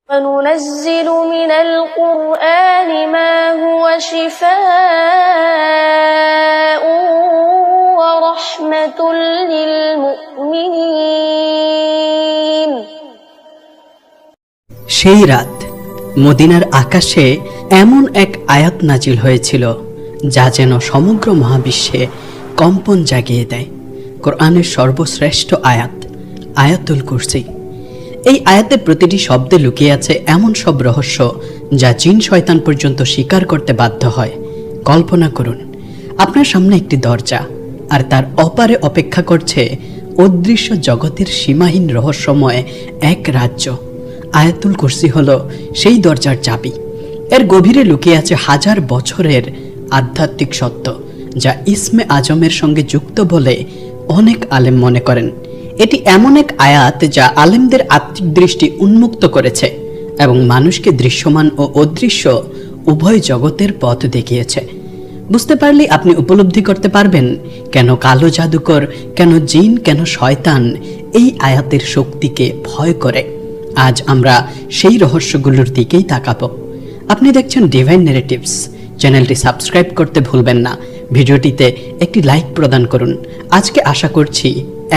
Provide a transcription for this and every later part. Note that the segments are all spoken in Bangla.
وَنُنَزِّلُ مِنَ الْقُرْآنِ مَا هُوَ شِفَاءٌ وَرَحْمَةٌ لِّلْمُؤْمِنِينَ। সেই রাত মদিনার আকাশে এমন এক আয়াত নাজিল হয়েছিল যা যেন সমগ্র মহাবিশ্বে কম্পন জাগিয়ে দেয়। কোরআনের সর্বশ্রেষ্ঠ আয়াত, আয়াতুল কুরসি। এই আয়াতের প্রতিটি শব্দে লুকিয়ে আছে এমন সব রহস্য যা জিন শয়তান পর্যন্ত স্বীকার করতে বাধ্য হয়। কল্পনা করুন, আপনার সামনে একটি দরজা, আর তার অপারে অপেক্ষা করছে অদৃশ্য জগতের সীমাহীন রহস্যময় এক রাজ্য। আয়াতুল কুরসি হলো সেই দরজার চাবি। এর গভীরে লুকিয়ে আছে হাজার বছরের আধ্যাত্মিক সত্য, যা ইসমে আজমের সঙ্গে যুক্ত বলে অনেক আলেম মনে করেন। এটি এমন এক আয়াত যা আলেমদের আত্মিক দৃষ্টি উন্মুক্ত করেছে এবং মানুষকে দৃশ্যমান ও অদৃশ্য উভয় জগতের পথ দেখিয়েছে। বুঝতে পারলেই আপনি উপলব্ধি করতে পারবেন কেন কালো জাদুকর, কেন জিন, কেন শয়তান এই আয়াতের শক্তিকে ভয় করে। আজ আমরা সেই রহস্যগুলোর দিকেই তাকাবো। আপনি দেখছেন ডিভাইন ন্যারেটিভস। চ্যানেলটি সাবস্ক্রাইব করতে ভুলবেন না। ভিডিওটিতে একটি লাইক প্রদান করুন। আজকে আশা করছি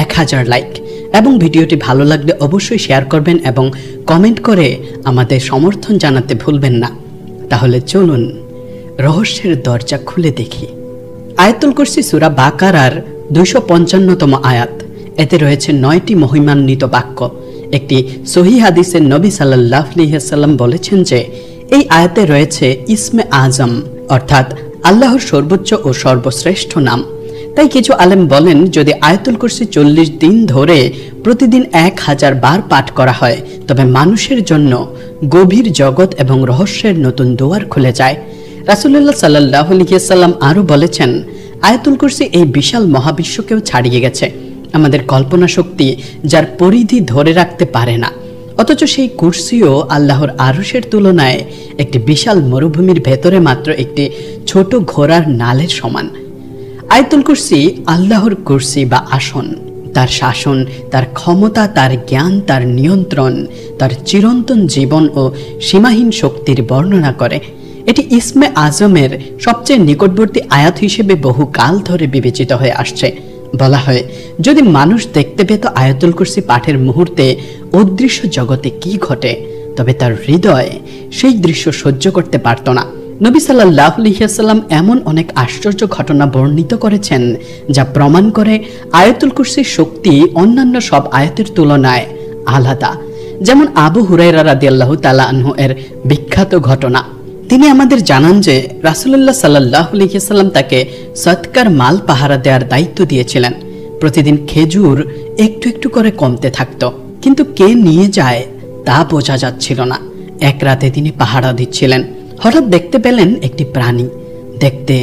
1000 লাইক, এবং ভিডিওটি ভালো লাগলে অবশ্যই শেয়ার করবেন এবং কমেন্ট করে আমাদের সমর্থন জানাতে ভুলবেন না। তাহলে চলুন রহস্যের দরজা খুলে দেখি। আয়াতুল কুরসি সূরা বাকারার 255তম আয়াত। এতে রয়েছে 9টি মহিমান্বিত বাক্য। একটি সহিহ হাদিসে নবী সাল্লাল্লাহু আলাইহি ওয়াসাল্লাম বলেছেন যে এই আয়াতে রয়েছে ইসমে আজম, অর্থাৎ আল্লাহর সর্বোচ্চ ও সর্বশ্রেষ্ঠ নাম। তাই কিছু আলেম বলেন, যদি আয়াতুল কুরসি 40 দিন ধরে প্রতিদিন 1000 বার পাঠ করা হয় তবে মানুষের জন্য গভীর জগৎ এবং রহস্যের নতুন দুয়ার খুলে যায়। রাসূলুল্লাহ সাল্লাল্লাহু আলাইহি ওয়াসাল্লাম আরও বলেছেন, আয়াতুল কুরসি এই বিশাল মহাবিশ্বকেও ছাড়িয়ে গেছে। আমাদের কল্পনা শক্তি যার পরিধি ধরে রাখতে পারে না, অথচ সেই কুরসিও আল্লাহর আরশের তুলনায় একটি বিশাল মরুভূমির ভেতরে মাত্র একটি ছোট ঘোড়ার নালের সমান। আয়াতুল কুরসি আল্লাহর কুরসি বা আসন। তার শাসন, তার ক্ষমতা, তার জ্ঞান, তার নিয়ন্ত্রণ, তার চিরন্তন জীবন ও সীমাহীন শক্তির বর্ণনা করে। এটি ইসমে আজমের সবচেয়ে নিকটবর্তী আয়াত হিসেবে বহু কাল ধরে বিবেচিত হয়ে আসছে। বলা হয়, যদি মানুষ দেখতে পেত আয়াতুল কুরসি পাঠের মুহূর্তে অদৃশ্য জগতে কি ঘটে, তবে তার হৃদয় সেই দৃশ্য সহ্য করতে পারত না। নবী সাল্লাল্লাহু আলাইহি ওয়াসাল্লাম এমন অনেক আশ্চর্য ঘটনা বর্ণিত করেছেন যা প্রমাণ করে আয়াতুল কুরসির শক্তি অন্যান্য সব আয়াতের তুলনায় আলাদা। যেমন আবু হুরায়রা রাদিয়াল্লাহু তাআলা আনহু এর বিখ্যাত ঘটনা। তিনি আমাদের জানান যে রাসূলুল্লাহ সাল্লাল্লাহু আলাইহি ওয়াসাল্লাম তাকে সদকার মাল পাহারা দেওয়ার দায়িত্ব দিয়েছিলেন। প্রতিদিন খেজুর একটু একটু করে কমতে থাকত, কিন্তু কে নিয়ে যায় তা বোঝা যাচ্ছিল না। এক রাতে তিনি পাহারা দিচ্ছিলেন, হঠাৎ দেখতে পেলেন একটি প্রাণী, দেখতে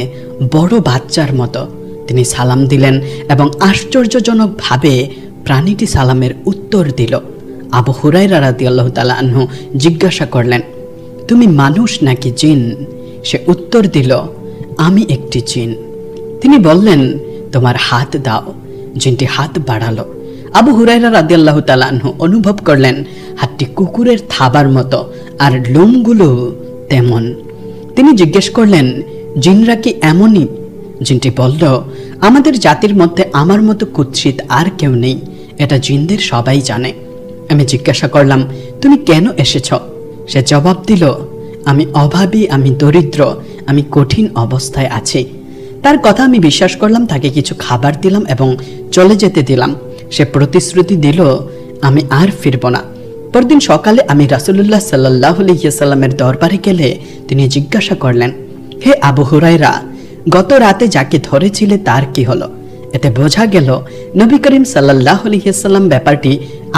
বড় বাচ্চার মতো। তিনি সালাম দিলেন এবং আশ্চর্যজনকভাবে প্রাণীটি সালামের উত্তর দিল। আবু হুরায়রা রাদিয়াল্লাহু তাআলা আনহু জিজ্ঞাসা করলেন, তুমি মানুষ নাকি জিন? সে উত্তর দিল, আমি একটি জিন। তিনি বললেন, তোমার হাত দাও। জিনটি হাত বাড়ালো। আবু হুরায়রা রাদিয়াল্লাহু তাআলা আনহু অনুভব করলেন হাতটি কুকুরের থাবার মতো, আর লোমগুলো তেমন। তিনি জিজ্ঞেস করলেন, জিনরা কি এমনই? জিনটি বলল, আমাদের জাতির মধ্যে আমার মতো কুৎসিত আর কেউ নেই, এটা জিনদের সবাই জানে। আমি জিজ্ঞাসা করলাম, তুমি কেন এসেছ? সে জবাব দিল, আমি অভাবী, আমি দরিদ্র, আমি কঠিন অবস্থায় আছি। তার কথা আমি বিশ্বাস করলাম, তাকে কিছু খাবার দিলাম এবং চলে যেতে দিলাম। সে প্রতিশ্রুতি দিল, আমি আর ফিরব না। পরদিন সকালে আমি রাসূলুল্লাহ সাল্লাল্লাহু আলাইহি ওয়াসাল্লামের দরবারে গেলে তিনি জিজ্ঞাসা করলেন, হে আবু হুরায়রা, গত রাতে যাকে ধরেছিলে তার কি হলো? এতে বোঝা গেল নবী করিম সাল্লাল্লাহু আলাইহি ওয়াসাল্লাম ব্যাপারটি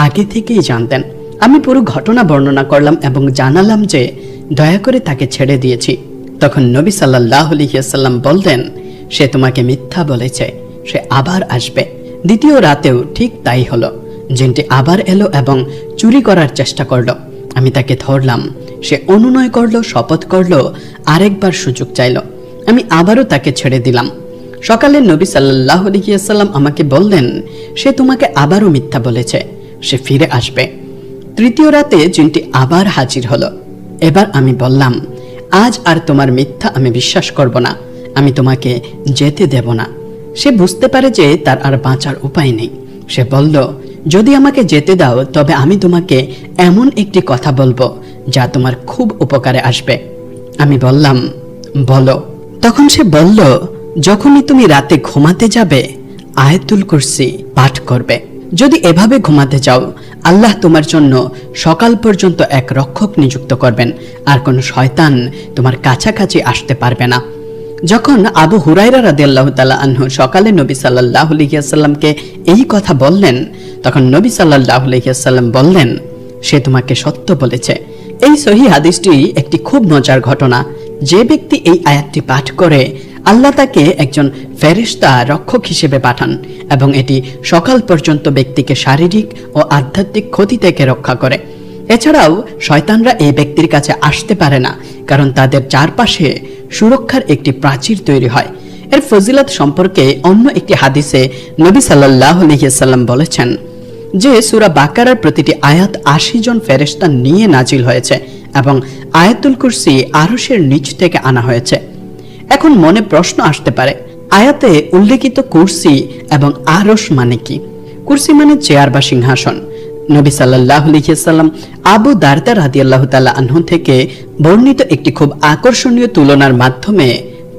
আগে থেকেই জানতেন। আমি পুরো ঘটনা বর্ণনা করলাম এবং জানালাম যে দয়া করে তাকে ছেড়ে দিয়েছি। তখন নবী সাল্লাল্লাহু আলাইহি ওয়াসাল্লাম বললেন, সে তোমাকে মিথ্যা বলেছে, সে আবার আসবে। দ্বিতীয় রাতেও ঠিক তাই হলো। জিনটি আবার এলো এবং চুরি করার চেষ্টা করলো। আমি তাকে ধরলাম। সে অনুনয় করলো, শপথ করলো, আরেকবার সুযোগ চাইল। আমি আবারও তাকে ছেড়ে দিলাম। সকালে নবী সাল্লাল্লাহু আলাইহি ওয়াসাল্লাম আমাকে বললেন, সে তোমাকে আবারও মিথ্যা বলেছে, সে ফিরে আসবে। তৃতীয় রাতে জিনটি আবার হাজির হলো। এবার আমি বললাম, আজ আর তোমার মিথ্যা আমি বিশ্বাস করব না, আমি তোমাকে যেতে দেব না। সে বুঝতে পারে যে তার আর বাঁচার উপায় নেই। সে বলল, যদি আমাকে যেতে দাও তবে আমি তোমাকে এমন একটি কথা বলবো যা তোমার খুব উপকারে আসবে। আমি বললাম, বলো। তখন সে বলল, যখনই তুমি রাতে ঘুমাতে যাবে আয়াতুল কুরসি পাঠ করবে। যদি এভাবে ঘুমাতে যাও, আল্লাহ তোমার জন্য সকাল পর্যন্ত এক রক্ষক নিযুক্ত করবেন, আর কোন শয়তান তোমার কাছাকাছি আসতে পারবে না। যখন আবু হুরায়রা রাদিয়াল্লাহু তাআলা আনহু সকালে নবী সাল্লাল্লাহু আলাইহি ওয়াসাল্লামকে এই কথা বললেন, তখন নবী সাল্লাল্লাহু আলাইহি ওয়াসাল্লাম বললেন, সে তোমাকে সত্য বলেছে। এই সহিহ হাদিসটি একটি খুব মজার ঘটনা। যে ব্যক্তি এই আয়াতটি পাঠ করে, আল্লাহ তাকে একজন ফেরেশতা রক্ষক হিসেবে পাঠান এবং এটি সকাল পর্যন্ত ব্যক্তিকে শারীরিক ও আধ্যাত্মিক ক্ষতি থেকে রক্ষা করে। এছাড়াও শয়তানরা এই ব্যক্তির কাছে আসতে পারে না, কারণ তাদের চারপাশে সুরক্ষার একটি প্রাচীর তৈরি হয়। এর ফজিলত সম্পর্কে অন্য একটি হাদিসে নবী সাল্লাল্লাহু আলাইহি ওয়াসাল্লাম বলেছেন যে সূরা বাকারার প্রতিটি আয়াত ৮০ জন ফেরেশতা নিয়ে নাজিল হয়েছে এবং আয়াতুল কুরসি আরশের নিচ থেকে আনা হয়েছে। এখন মনে প্রশ্ন আসতে পারে, আয়াতে উল্লেখিত কুরসি এবং আরশ মানে কি? কুরসি মানে চেয়ার বা সিংহাসন। নবী সাল্লাল্লাহু আলাইহি ওয়াসাল্লাম আবু দারদা রাদিয়াল্লাহু তাআলা আনহু থেকে বর্ণিত একটি খুব আকর্ষণীয় তুলনার মাধ্যমে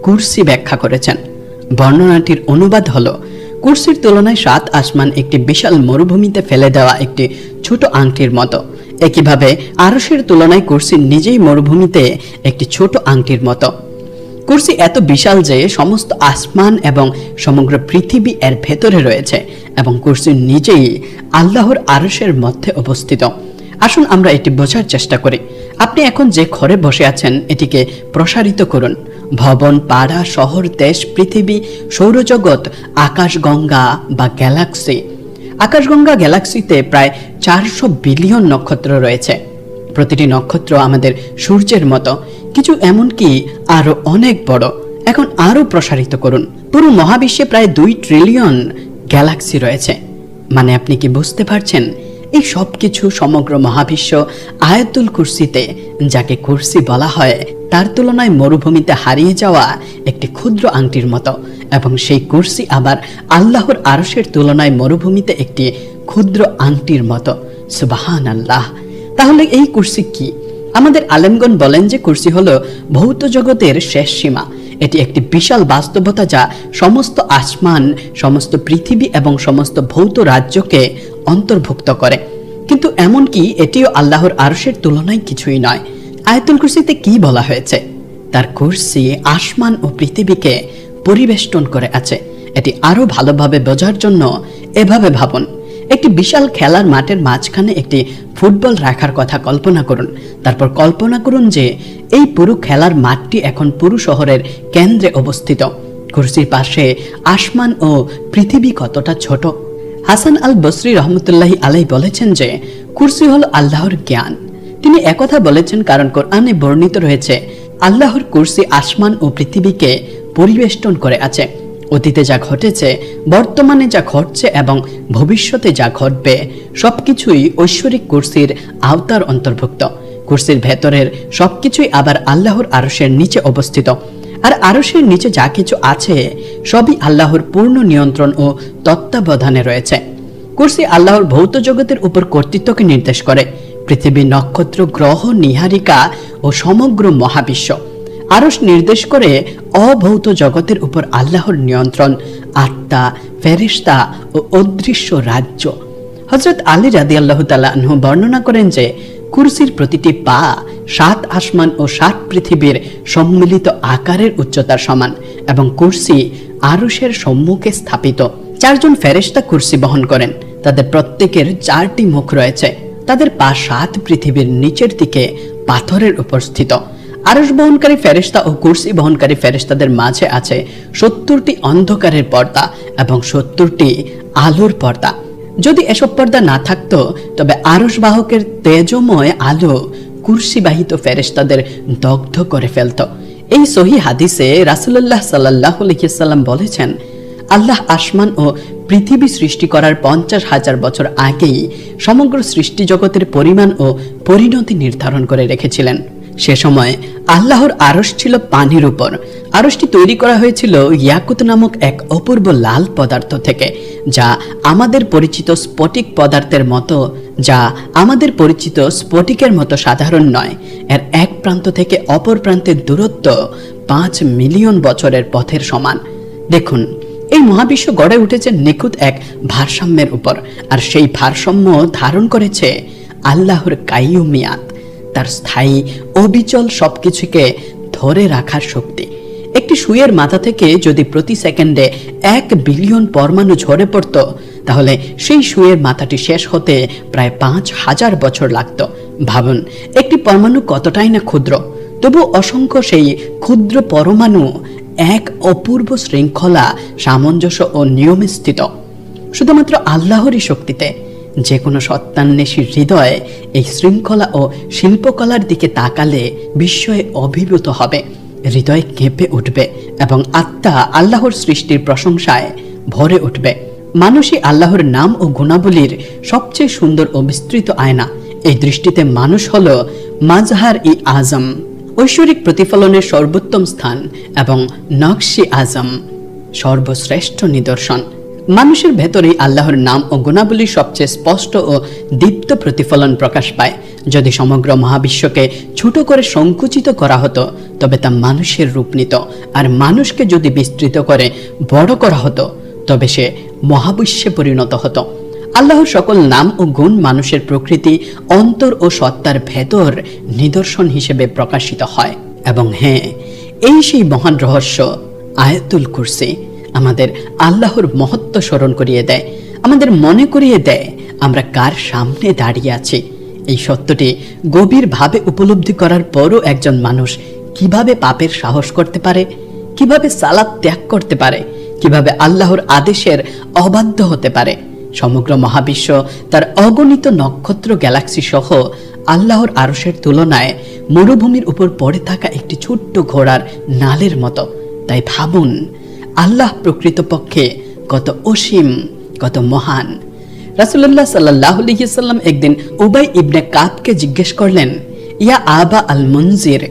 কুরসি ব্যাখ্যা করেছেন। বর্ণনাটির অনুবাদ হলো, কুরসির তুলনায় ৭ আসমান একটি বিশাল মরুভূমিতে ফেলে দেওয়া একটি ছোট আংটির মতো। একইভাবে আরশের তুলনায় কুরসি নিজেই মরুভূমিতে একটি ছোট আংটির মতো। কুরসি এত বিশাল যে সমস্ত আসমান এবং সমগ্র পৃথিবী এর ভেতরে রয়েছে এবং কুরসি নিজেই আল্লাহর আরশের মধ্যে অবস্থিত। আসুন আমরা এটি বোঝার চেষ্টা করি। আপনি এখন যে ঘরে বসে আছেন এটিকে প্রসারিত করুন। ভবন, পাড়া, শহর, দেশ, পৃথিবী, সৌরজগৎ, আকাশগঙ্গা বা গ্যালাক্সি। আকাশগঙ্গা গ্যালাক্সিতে প্রায় ৪০০ বিলিয়ন নক্ষত্র রয়েছে। প্রতিটি নক্ষত্র আমাদের সূর্যের মতো, কিছু এমনকি আরো অনেক বড়। এখন আরো প্রসারিত করুন। পুরো মহাবিশ্বে প্রায় ২ ট্রিলিয়ন গ্যালাক্সি রয়েছে। মানে আপনি কি বুঝতে পারছেন? এই সব কিছু সমগ্র মহাবিশ্ব আয়াতুল কুরসিতে, যাকে কুরসি বলা হয়, তার তুলনায় মরুভূমিতে হারিয়ে যাওয়া একটি ক্ষুদ্র আংটির মতো, এবং সেই কুরসি আবার আল্লাহর আরশের তুলনায় মরুভূমিতে একটি ক্ষুদ্র আংটির মতো। সুবহানাল্লাহ। তাহলে এই কুরসি কি? আমাদের আলেমগণ বলেন যে কুরসি হলো ভৌত জগতের শেষ সীমা। এটি একটি বিশাল বাস্তবতা যা সমস্ত আসমান, সমস্ত পৃথিবী এবং সমস্ত ভৌত রাজ্যকে অন্তর্ভুক্ত করে। কিন্তু এমনকি এটিও আল্লাহর আরশের তুলনায় কিছুই নয়। আয়াতুল কুরসিতে কি বলা হয়েছে? তার কুরসি আসমান ও পৃথিবীকে পরিবেষ্টন করে আছে। এটি আরো ভালোভাবে বোঝার জন্য এভাবে ভাবুন, একটি বিশাল খেলার মাঠের মাঝখানে একটি ফুটবল রাখার কথা কল্পনা করুন। তারপর কল্পনা করুন যে এই পুরো খেলার মাঠটি এখন পুরো শহরের কেন্দ্রে অবস্থিত। কুরসির পাশে আসমান ও পৃথিবী কতটা ছোট। হাসান আল বসরি রহমতুল্লাহি আলাইহি বলেছেন যে কুরসি হলো আল্লাহর জ্ঞান। তিনি একথা বলেছেন কারণ কোরআনে বর্ণিত রয়েছে আল্লাহর কুরসি আসমান ও পৃথিবীকে পরিবেষ্টন করে আছে। অতীতে যা ঘটেছে, বর্তমানে যা ঘটছে এবং ভবিষ্যতে যা ঘটবে সবকিছুই ঐশ্বরিক কুরসির আওতার অন্তর্ভুক্ত। কুরসির ভেতরের সবকিছুই আবার আল্লাহর আরশের নিচে অবস্থিত। আর আরশের নিচে যা কিছু আছে সবই আল্লাহর পূর্ণ নিয়ন্ত্রণ ও তত্ত্বাবধানে রয়েছে। কুরসি আল্লাহর ভৌত জগতের উপর কর্তৃত্বকে নির্দেশ করে। পৃথিবী, নক্ষত্র, গ্রহ, নীহারিকা ও সমগ্র মহাবিশ্ব। আরশ নির্দেশ করে অভৌত জগতের উপর আল্লাহর নিয়ন্ত্রণ, আত্মা, ফেরেশতা ও অদৃশ্য রাজ্য। হযরত আলী রাদিয়াল্লাহু তাআলা আনহু বর্ণনা করেন যে কুরসির প্রতিটি পা ৭ আসমান ও ৭ পৃথিবীর সম্মিলিত আকারের উচ্চতার সমান এবং কুরসি আরশের সম্মুখে স্থাপিত। ৪ জন ফেরেশতা কুরসি বহন করেন। তাদের প্রত্যেকের ৪টি মুখ রয়েছে। তাদের পা ৭ পৃথিবীর নিচের দিকে পাথরের উপর স্থিত। আরশ বহনকারী ফেরেশতা ও কুরসি বহনকারী ফেরেশতাদের মাঝে আছে ৭০টি অন্ধকারের পর্দা এবং ৭০টি আলোর পর্দা। যদি এসব পর্দা না থাকতো তবে আরশ বাহকের তেজময় আলো কুরসিবাহিত ফেরেশতাদের দগ্ধ করে ফেলত। এই সহিহ হাদিসে রাসূলুল্লাহ সাল্লাল্লাহু আলাইহি ওয়াসাল্লাম বলেছেন, আল্লাহ আসমান ও পৃথিবী সৃষ্টি করার 50,000 বছর আগেই সমগ্র সৃষ্টি জগতের পরিমাণ ও পরিণতি নির্ধারণ করে রেখেছিলেন। সে সময় আল্লাহর আরশ ছিল পানির উপর। আরশটি তৈরি করা হয়েছিল ইয়াকুত নামক এক অপূর্ব লাল পদার্থ থেকে, যা আমাদের পরিচিত স্ফটিকের মতো সাধারণ নয়। এর এক প্রান্ত থেকে অপর প্রান্তের দূরত্ব 5 মিলিয়ন বছরের পথের সমান। দেখুন, এই মহাবিশ্ব গড়ে উঠেছে নিখুঁত এক ভারসাম্যের উপর, আর সেই ভারসাম্য ধারণ করেছে আল্লাহর কাইয়ুমিয়াত, তার স্থায়ী অবিচল সবকিছুকে ধরে রাখার শক্তি। একটি সুইয়ের মাথা থেকে যদি প্রতি সেকেন্ডে 1 বিলিয়ন পরমাণু ঝরে পড়ত, তাহলে সেই সুইয়ের মাথাটি শেষ হতে প্রায় 5,000 বছর লাগত। ভাবুন, একটি পরমাণু কতটাই না ক্ষুদ্র, তবু অসংখ্য সেই ক্ষুদ্র পরমাণু এক অপূর্ব শৃঙ্খলা, সামঞ্জস্য ও নিয়মে স্থিত। শুধুমাত্র আল্লাহরই শক্তিতে যে কোনো সত্যান্বেষীর হৃদয় এই শৃঙ্খলা ও শিল্পকলার দিকে তাকালে বিস্ময়ে অভিভূত হবে, হৃদয় কেঁপে উঠবে এবং আত্মা আল্লাহর সৃষ্টির প্রশংসায় ভরে উঠবে। মানুষই আল্লাহর নাম ও গুণাবলীর সবচেয়ে সুন্দর ও বিস্তৃত আয়না। এই দৃষ্টিতে মানুষ হলো মাজহার-ই আজম, ঐশ্বরিক প্রতিফলনের সর্বোত্তম স্থান, এবং নকশি আজম, সর্বশ্রেষ্ঠ নিদর্শন। মানুষের ভেতরেই আল্লাহর নাম ও গুণাবলীর সবচেয়ে স্পষ্ট ও দীপ্ত প্রতিফলন প্রকাশ পায়। যদি সমগ্র মহাবিশ্বকে ছোট করে সংকুচিত করা হতো, তবে তা মানুষের রূপ নিত, আর মানুষকে যদি বিস্তৃত করে বড় করা হতো, তবে সে মহাবিশ্বে পরিণত হতো। আল্লাহর সকল নাম ও গুণ মানুষের প্রকৃতি, অন্তর ও সত্তার ভেতর নিদর্শন হিসেবে প্রকাশিত হয়। এবং হ্যাঁ, এই সেই মহান রহস্য আয়াতুল কুরসি আমাদের আল্লাহর মহত্ব স্মরণ করিয়ে দেয়, আমাদের মনে করিয়ে দেয় আমরা কার সামনে দাঁড়িয়ে আছি। এই সত্যটি গভীরভাবে উপলব্ধি করার পরও একজন মানুষ কিভাবে পাপের সাহস করতে পারে, কিভাবে সালাত ত্যাগ করতে পারে, কিভাবে আল্লাহর আদেশের অবাধ্য হতে পারে। সমগ্র মহাবিশ্ব তার অগণিত নক্ষত্র, গ্যালাক্সি সহ আল্লাহর আরশের তুলনায় মরুভূমির উপর পড়ে থাকা একটি ছোট্ট ঘোড়ার নালের মতো। তাই ভাবুন, আল্লাহ প্রকৃতপক্ষে কত অসীম, কত মহান। রাসূলুল্লাহ সাল্লাল্লাহু আলাইহি সাল্লাম একদিন উবাই ইবনে কাবকে জিজ্ঞেস করলেন, ইয়া আবা আল মুনজির,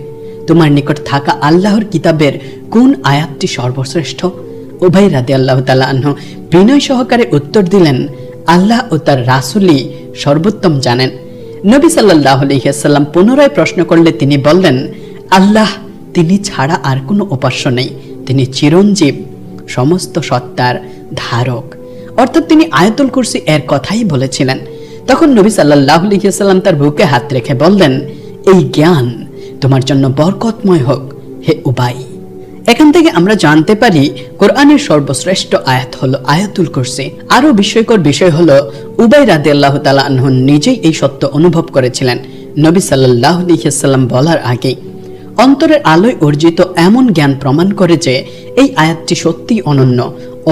তোমার নিকট থাকা আল্লাহর কিতাবের কোন আয়াতটি সর্বশ্রেষ্ঠ? উবাই রাদিয়াল্লাহু তাআলা আনহু বিনয় সহকারে উত্তর দিলেন, আল্লাহ ও তার রাসূলই সর্বোত্তম জানেন। নবী সাল্লাল্লাহু আলাইহি সাল্লাম পুনরায় প্রশ্ন করলে তিনি বললেন, আল্লাহ, তিনি ছাড়া আর কোনো উপাস্য নেই, তিনি চিরঞ্জীব, সমস্ত সত্তার ধারক। অর্থাৎ তিনি আয়াতুল কুরসি এর কথাই বলেছিলেন। তখন নবী সাল্লাল্লাহু আলাইহি সাল্লাম তার বুকে হাত রেখে বললেন, এই জ্ঞান তোমার জন্য বরকতময় হোক হে উবাই। এখান থেকে আমরা জানতে পারি কোরআনের সর্বশ্রেষ্ঠ আয়াত হলো আয়াতুল কুরসি। আরো বিস্ময়কর বিষয় হলো উবাই রাদিয়াল্লাহু তাআলা আনহু নিজেই এই সত্য অনুভব করেছিলেন নবী সাল্লাল্লাহু আলাইহি সাল্লাম বলার আগেই। অন্তরের আলোয় অর্জিত এমন জ্ঞান প্রমাণ করে যে এই আয়াতটি সত্যি অনন্য,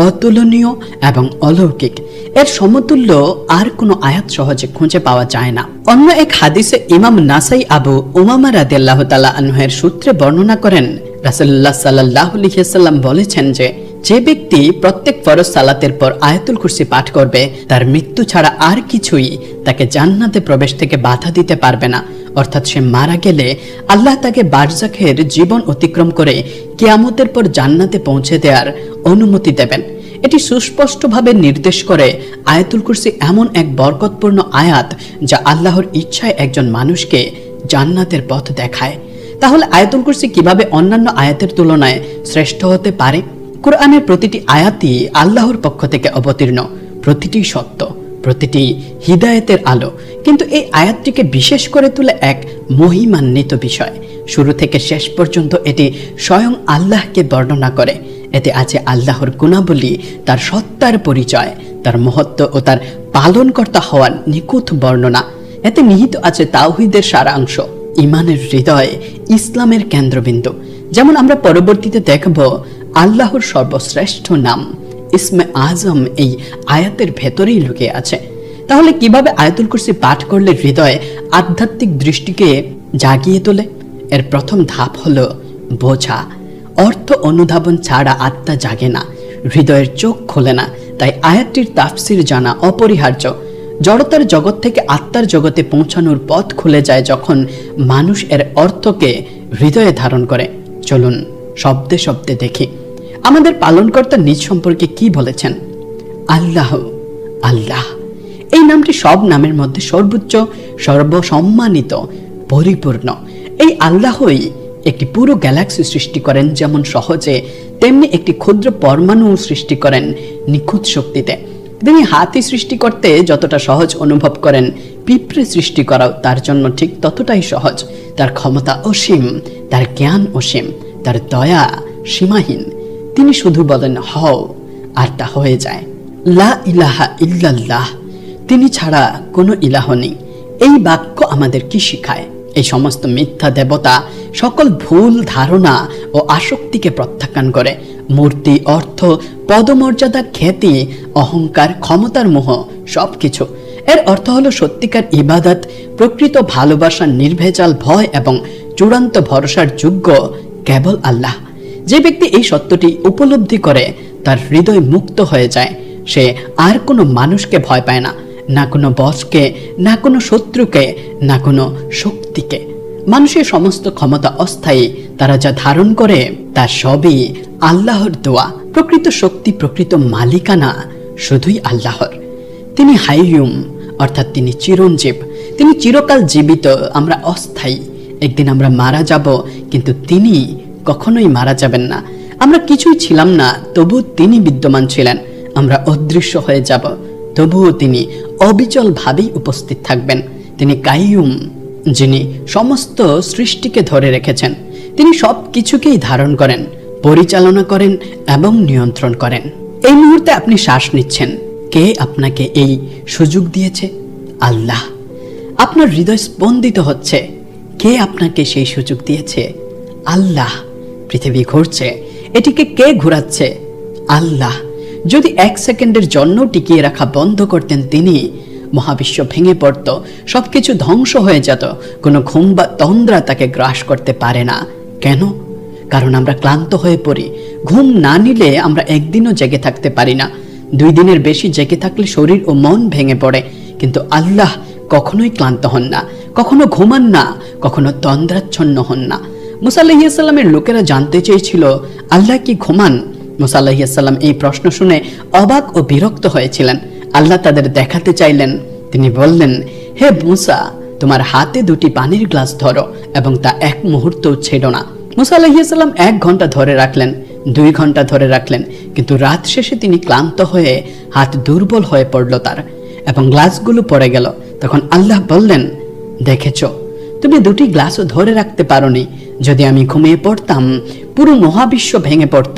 অতুলনীয় এবং অলৌকিক। এর সমতুল্য আর কোনো আয়াত সহজে খুঁজে পাওয়া যায় না। অন্য এক হাদিসে ইমাম নাসাই আবু উমামা রাদিয়াল্লাহু তাআলা আনহুর সূত্রে বর্ণনা করেন, রাসূলুল্লাহ সাল্লাল্লাহু আলাইহি সাল্লাম বলেছেন যে ব্যক্তি প্রত্যেক ফরজ সালাতের পর আয়াতুল কুরসি পাঠ করবে, তার মৃত্যু ছাড়া আর কিছুই তাকে জান্নাতে প্রবেশ থেকে বাধা দিতে পারবে না। অর্থাৎ সে মারা গেলে আল্লাহ তাকে বারজাখের জীবন অতিক্রম করে কিয়ামতের পর জান্নাতে পৌঁছে দেওয়ার অনুমতি দেবেন। এটি সুস্পষ্টভাবে নির্দেশ করে আয়াতুল কুরসি এমন এক বরকতপূর্ণ আয়াত যা আল্লাহর ইচ্ছায় একজন মানুষকে জান্নাতের পথ দেখায়। তাহলে আয়াতুল কুরসি কিভাবে অন্যান্য আয়াতের তুলনায় শ্রেষ্ঠ হতে পারে? কোরআনের প্রতিটি আয়াতই আল্লাহর পক্ষ থেকে অবতীর্ণ, প্রতিটি সত্য, প্রতিটি হিদায়াতের আলো। কিন্তু এই আয়াতটিকে বিশেষ করে তুলে এক মহিমান্বিত বিষয়। শুরু থেকে শেষ পর্যন্ত এটি স্বয়ং আল্লাহকে বর্ণনা করে। এতে আছে আল্লাহর গুণাবলী, তার সত্তার পরিচয়, তার মহত্ব ও তার পালনকর্তা হওয়ার নিখুঁত বর্ণনা। এতে নিহিত আছে তাওহীদের সারাংশ, ইমানের হৃদয়, ইসলামের কেন্দ্রবিন্দু। যেমন আমরা পরবর্তীতে দেখব, আল্লাহর সর্বশ্রেষ্ঠ নাম ইসমে আজম এই আয়াতের ভেতরেই লুকিয়ে আছে। তাহলে কিভাবে আয়াতুল কুরসি পাঠ করলে হৃদয়ে আধ্যাত্মিক দৃষ্টিকে জাগিয়ে তোলে? এর প্রথম ধাপ হলো বোঝা। অর্থ অনুধাবন ছাড়া আত্মা জাগে না। হৃদয়ের চোখ খোলে না। তাই আয়াতটির তাফসির জানা অপরিহার্য। জড়তার জগৎ থেকে আত্মার জগতে পৌঁছানোর পথ খুলে যায় যখন মানুষ এর অর্থকে হৃদয়ে ধারণ করে। চলুন শব্দে শব্দে দেখি আমাদের পালনকর্তা নিজ সম্পর্কে কি বলেছেন। আল্লাহ, আল্লাহ এই নামটি সব নামের মধ্যে সর্বোচ্চ, সর্বসম্মানিত, পরিপূর্ণ। এই আল্লাহই একটি পুরো গ্যালাক্সি সৃষ্টি করেন যেমন সহজে, তেমনি একটি ক্ষুদ্র পরমাণু সৃষ্টি করেন নিখুঁত শক্তিতে। তিনি হাতি সৃষ্টি করতে যতটা সহজ অনুভব করেন, পিঁপড়ে সৃষ্টি করাও তার জন্য ঠিক ততটাই সহজ। তার ক্ষমতা অসীম, তার জ্ঞান অসীম, তার দয়া সীমাহীন। তিনি শুধু বলেন হও, আর তা হয়ে যায়। লা ইলাহা ইল্লাল্লাহ, তিনি ছাড়া কোনো ইলাহ নেই। এই বাক্য আমাদের কি শিখায়? এই সমস্ত মিথ্যা দেবতা সকল ভুল ধারণা ও আসক্তিকে প্রত্যাখ্যান করে। মূর্তি, অর্থ, পদমর্যাদা, খ্যাতি, অহংকার, ক্ষমতার মোহ সবকিছু। এর অর্থ হলো সত্যিকার ইবাদত, প্রকৃত ভালোবাসা, নির্ভেজাল ভয় এবং চূড়ান্ত ভরসার যোগ্য কেবল আল্লাহ। যে ব্যক্তি এই সত্যটি উপলব্ধি করে তার হৃদয় মুক্ত হয়ে যায়। সে আর কোনো মানুষকে ভয় পায় না, না কোনো বসকে, না কোনো শত্রুকে, না কোনো শক্তিকে। মানুষের সমস্ত ক্ষমতা অস্থায়ী, তারা যা ধারণ করে তা সবই আল্লাহর দোয়া। প্রকৃত শক্তি, প্রকৃত মালিকানা শুধুই আল্লাহর। তিনি হাইয়ুম, অর্থাৎ তিনি চিরঞ্জীব, তিনি চিরকাল জীবিত। আমরা অস্থায়ী, একদিন আমরা মারা যাব, কিন্তু তিনি কখনোই মারা যাবেন না। আমরা কিছুই ছিলাম না, তবু তিনি বিদ্যমান ছিলেন। আমরা অদৃশ্য হয়ে যাব, তবুও তিনি অবিচল ভাবেই উপস্থিত থাকবেন। তিনি কাইয়ুম, যিনি সমস্ত সৃষ্টিকে ধরে রেখেছেন। তিনি সব কিছুকেই ধারণ করেন, পরিচালনা করেন এবং নিয়ন্ত্রণ করেন। এই মুহূর্তে আপনি শ্বাস নিচ্ছেন, কে আপনাকে এই সুযোগ দিয়েছে? আল্লাহ। আপনার হৃদয় স্পন্দিত হচ্ছে, কে আপনাকে সেই সুযোগ দিয়েছে? আল্লাহ। পৃথিবী ঘুরছে, এটিকে কে ঘোরাচ্ছে? আল্লাহ। যদি 1 সেকেন্ডের জন্য টিকিয়ে রাখা বন্ধ করতেন তিনি, মহাবিশ্ব ভেঙে পড়ত, সবকিছু ধ্বংস হয়ে যেত। কোনো ঘুম বা তন্দ্রা তাকে গ্রাস করতে পারে না। কেন? কারণ আমরা ক্লান্ত হয়ে পড়ি। ঘুম না নিলে আমরা একদিনও জেগে থাকতে পারি না। 2 দিনের বেশি জেগে থাকলে শরীর ও মন ভেঙে পড়ে। কিন্তু আল্লাহ কখনোই ক্লান্ত হন না, কখনো ঘুমান না, কখনো তন্দ্রাচ্ছন্ন হন না। মুসা আলাইহিস সালামের লোকেরা জানতে চেয়েছিল, আল্লাহ কি ঘুমান? মুসা আলাইহিস সালাম এই প্রশ্ন শুনে অবাক ও বিরক্ত হয়েছিলেন। আল্লাহ তাদের দেখাতে চাইলেন। তিনি বললেন, হে মুসা, তোমার হাতে 2টি পানির গ্লাস ধরো এবং তা 1 মুহূর্তও ছেড়ো না। মুসা আলাইহিস সালাম 1 ঘন্টা ধরে রাখলেন, 2 ঘন্টা ধরে রাখলেন, কিন্তু রাত শেষে তিনি ক্লান্ত হয়ে হাত দুর্বল হয়ে পড়ল তার, এবং গ্লাসগুলো পড়ে গেল। তখন আল্লাহ বললেন, দেখেছ, তুমি 2টি গ্লাসও ধরে রাখতে পারোনি। যদি আমি ঘুমিয়ে পড়তাম, পুরো মহাবিশ্ব ভেঙে পড়ত,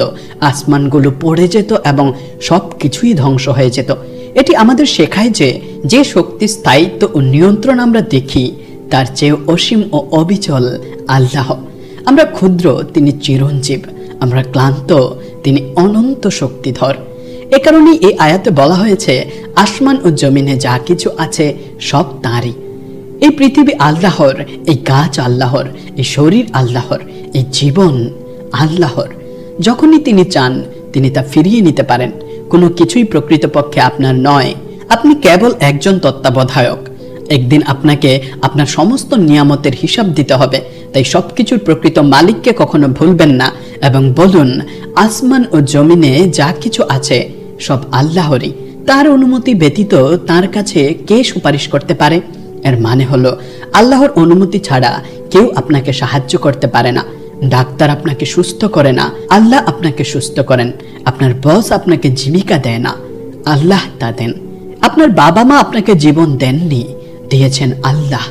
আসমানগুলো পড়ে যেত এবং সবকিছুই ধ্বংস হয়ে যেত। এটি আমাদের শেখায় যে, যে শক্তি, স্থায়িত্ব ও নিয়ন্ত্রণ আমরা দেখি, তার চেয়ে অসীম ও অবিচল আল্লাহ। আমরা ক্ষুদ্র, তিনি চিরঞ্জীব। আমরা ক্লান্ত, তিনি অনন্ত শক্তিধর। এ কারণেই এই আয়াতে বলা হয়েছে, আসমান ও জমিনে যা কিছু আছে সব তাঁরই। এই পৃথিবী আল্লাহর, এই গাছ আল্লাহর, এই শরীর আল্লাহর, এই জীবন আল্লাহর। যখনই তিনি চান, তিনি তা ফিরিয়ে নিতে পারেন। কোনো কিছুই প্রকৃতপক্ষে আপনার নয়, আপনি কেবল একজন তত্ত্বাবধায়ক। একদিন আপনাকে আপনার সমস্ত নিয়ামতের হিসাব দিতে হবে। তাই সবকিছুর প্রকৃত মালিককে কখনো ভুলবেন না এবং বলুন, আসমান ও জমিনে যা কিছু আছে সব আল্লাহরই। তার অনুমতি ব্যতীত তার কাছে কে সুপারিশ করতে পারে? এর মানে হলো, আল্লাহর অনুমতি ছাড়া কেউ আপনাকে সাহায্য করতে পারে না। ডাক্তার আপনাকে সুস্থ করে না, আল্লাহ আপনাকে সুস্থ করেন। আপনার বস আপনাকে জীবিকা দেয় না, আল্লাহ তা দেন। আপনার বাবা মা আপনাকে জীবন দেননি, দিয়েছেন আল্লাহ।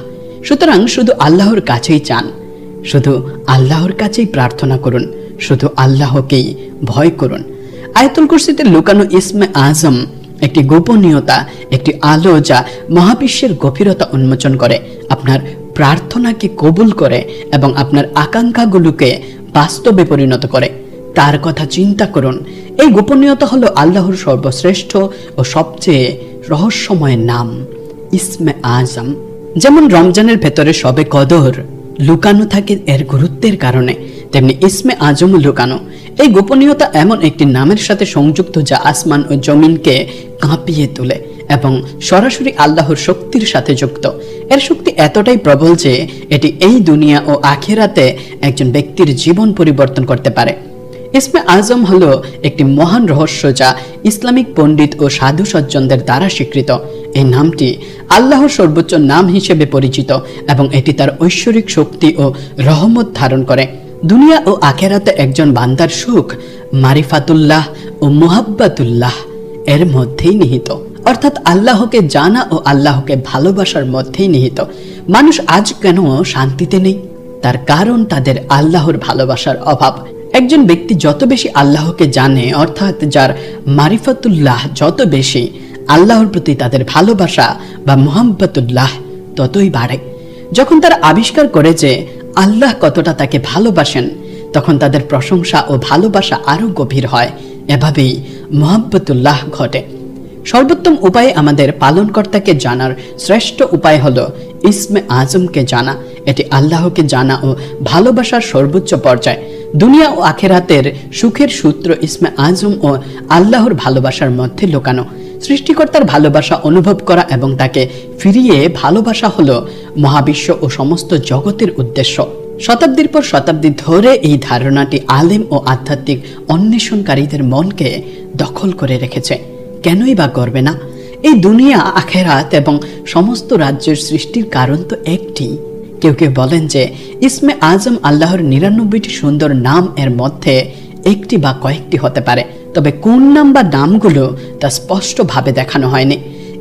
সুতরাং শুধু আল্লাহর কাছেই চান, শুধু আল্লাহর কাছেই প্রার্থনা করুন, শুধু আল্লাহকেই ভয় করুন। আয়াতুল কুরসিতে লুকানো ইসমে আজম একটি গোপনীয়তা, একটি আলো যা মহাবিশ্বের গভীরতা উন্মোচন করে, আপনার প্রার্থনাকে কবুল করে এবং আপনার আকাঙ্ক্ষাগুলোকে বাস্তবে পরিণত করে। তার কথা চিন্তা করুন। এই গোপনীয়তা হলো আল্লাহর সর্বশ্রেষ্ঠ ও সবচেয়ে রহস্যময় নাম, ইসমে আজম। যেমন রমজানের ভেতরে শবে কদর, লুকানো থাকে এর গুরুত্বের কারণে, তেমনি ইসমে আজম লুকানো। এই গোপনীয়তা এমন একটি নামের সাথে সংযুক্ত যা আসমান ও জমিনকে কাঁপিয়ে তোলে এবং সরাসরি আল্লাহর শক্তির সাথে যুক্ত। এর শক্তি এতটাই প্রবল যে এটি এই দুনিয়া ও আখিরাতে একজন ব্যক্তির জীবন পরিবর্তন করতে পারে। ইসমে আজম হলো একটি মহান রহস্য যা ইসলামিক পণ্ডিত ও সাধু সজ্জনদের দ্বারা স্বীকৃত। এই নামটি আল্লাহর সর্বোচ্চ নাম হিসেবে পরিচিত এবং এটি তার ঐশ্বরিক শক্তি ও রহমত ধারণ করে। দুনিয়া ও আখিরাতে একজন বান্দার সুখ মারিফাতুল্লাহ ও মুহাব্বাতুল্লাহ এর মধ্যেই নিহিত, অর্থাৎ আল্লাহকে জানা ও আল্লাহকে ভালোবাসার মধ্যেই নিহিত। মানুষ আজ কেন শান্তিতে নেই? তার কারণ তাদের আল্লাহর ভালোবাসার অভাব। একজন ব্যক্তি যত বেশি আল্লাহকে জানে, অর্থাৎ যার মারিফাতুল্লাহ যত বেশি, আল্লাহর প্রতি তাদের ভালোবাসা বা মুহাব্বাতুল্লাহ ততই বাড়ে। যখন তারা আবিষ্কার করে যে আল্লাহ কতটা তাকে ভালোবাসেন, তখন তাদের প্রশংসা ও ভালোবাসা আরো গভীর হয়। এভাবেই মুহাব্বাতুল্লাহ ঘটে। সর্বোত্তম উপায়ে আমাদের পালনকর্তাকে জানার শ্রেষ্ঠ উপায় হলো ইসমে আজমকে জানা। এটি আল্লাহকে জানা ও ভালোবাসার সর্বোচ্চ পর্যায়। দুনিয়া ও আখিরাতের সুখের সূত্র ইসমে আজম ও আল্লাহর ভালোবাসার মধ্যে লুকানো। সৃষ্টিকর্তার ভালোবাসা অনুভব করা এবং তাকে ফিরিয়ে ভালোবাসা হলো মহাবিশ্ব ও সমস্ত জগতের উদ্দেশ্য। শতাব্দীর পর শতাব্দী ধরে এই ধারণাটি আলেম ও আধ্যাত্মিক অন্বেষণকারীদের মনকে দখল করে রেখেছে। কেনই বা করবে না? এই দুনিয়া, আখিরাত এবং সমস্ত রাজ্যের সৃষ্টির কারণ তো একটি। কেউ কেউ বলেন যে ইসমে আজম আল্লাহর ৯৯টি সুন্দর নাম এর মধ্যে একটি বা কয়েকটি হতে পারে, তবে কোন নাম বা নামগুলো তা স্পষ্টভাবে দেখানো হয়নি।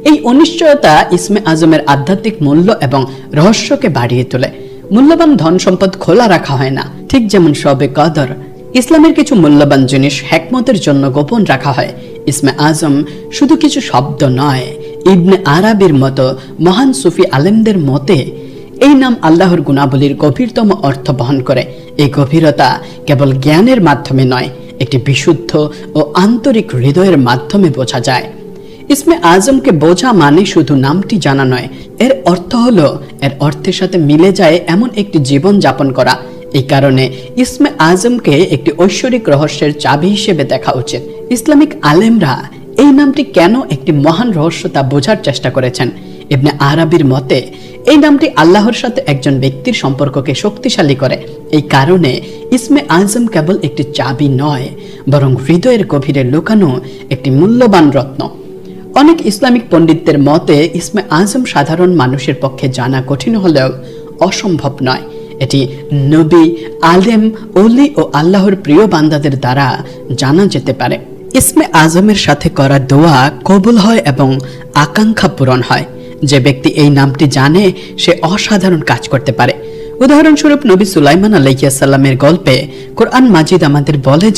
এই অনিশ্চয়তা ইসমে আজমের আধ্যাত্মিক মূল্য এবং রহস্যকে বাড়িয়ে তোলে। মূল্যবান ধন সম্পদ খোলা রাখা হয় না, ঠিক যেমন শবে কদর। ইসলামের কিছু মূল্যবান জিনিস হিকমতের জন্য গোপন রাখা হয়। ইসমে আজম শুধু কিছু শব্দ নয়। ইবনে আরাবির মতো মহান সুফি আলেমদের মতে এই নাম আল্লাহর গুণাবলীর গভীরতম অর্থ বহন করে। এই গভীরতা কেবল জ্ঞানের মাধ্যমে নয়, একটি বিশুদ্ধ ও আন্তরিক হৃদয়ের মাধ্যমে বোঝা যায়। ইসমে আজমকে বোঝা মানে শুধু নামটি জানা নয়, এর অর্থ হলো এর অর্থের সাথে মিলে যায় এমন একটি জীবন যাপন করা। এই কারণে ইসমে আজমকে একটি ঐশ্বরিক রহস্যের চাবি হিসেবে দেখা উচিত। ইসলামিক আলেমরা এই নামটি কেন একটি মহান রহস্য তা বোঝার চেষ্টা করেছেন। ইবনে আরাবির মতে এই নামটি আল্লাহর সাথে একজন ব্যক্তির সম্পর্ককে শক্তিশালী করে। এই কারণে ইসমে আজম কেবল একটি চাবি নয়, বরং হৃদয়ের গভীরে লুকানো একটি মূল্যবান রত্ন। অনেক ইসলামিক পণ্ডিতদের মতে ইসমে আজম সাধারণ মানুষের পক্ষে জানা কঠিন হলেও অসম্ভব নয়। এটি নবী, আলেম, ওলি ও আল্লাহর প্রিয় বান্দাদের দ্বারা জানা যেতে পারে। ইসমে আজমের সাথে করা দোয়া কবুল হয় এবং আকাঙ্ক্ষা পূরণ হয়। যে ব্যক্তি এই নামটি জানে সে অসাধারণ কাজ করতে পারে। উদাহরণস্বরূপ নবী সুলাইমান আলাইহিস সালামের গল্পে কোরআন মাজিদ আমাদের বলে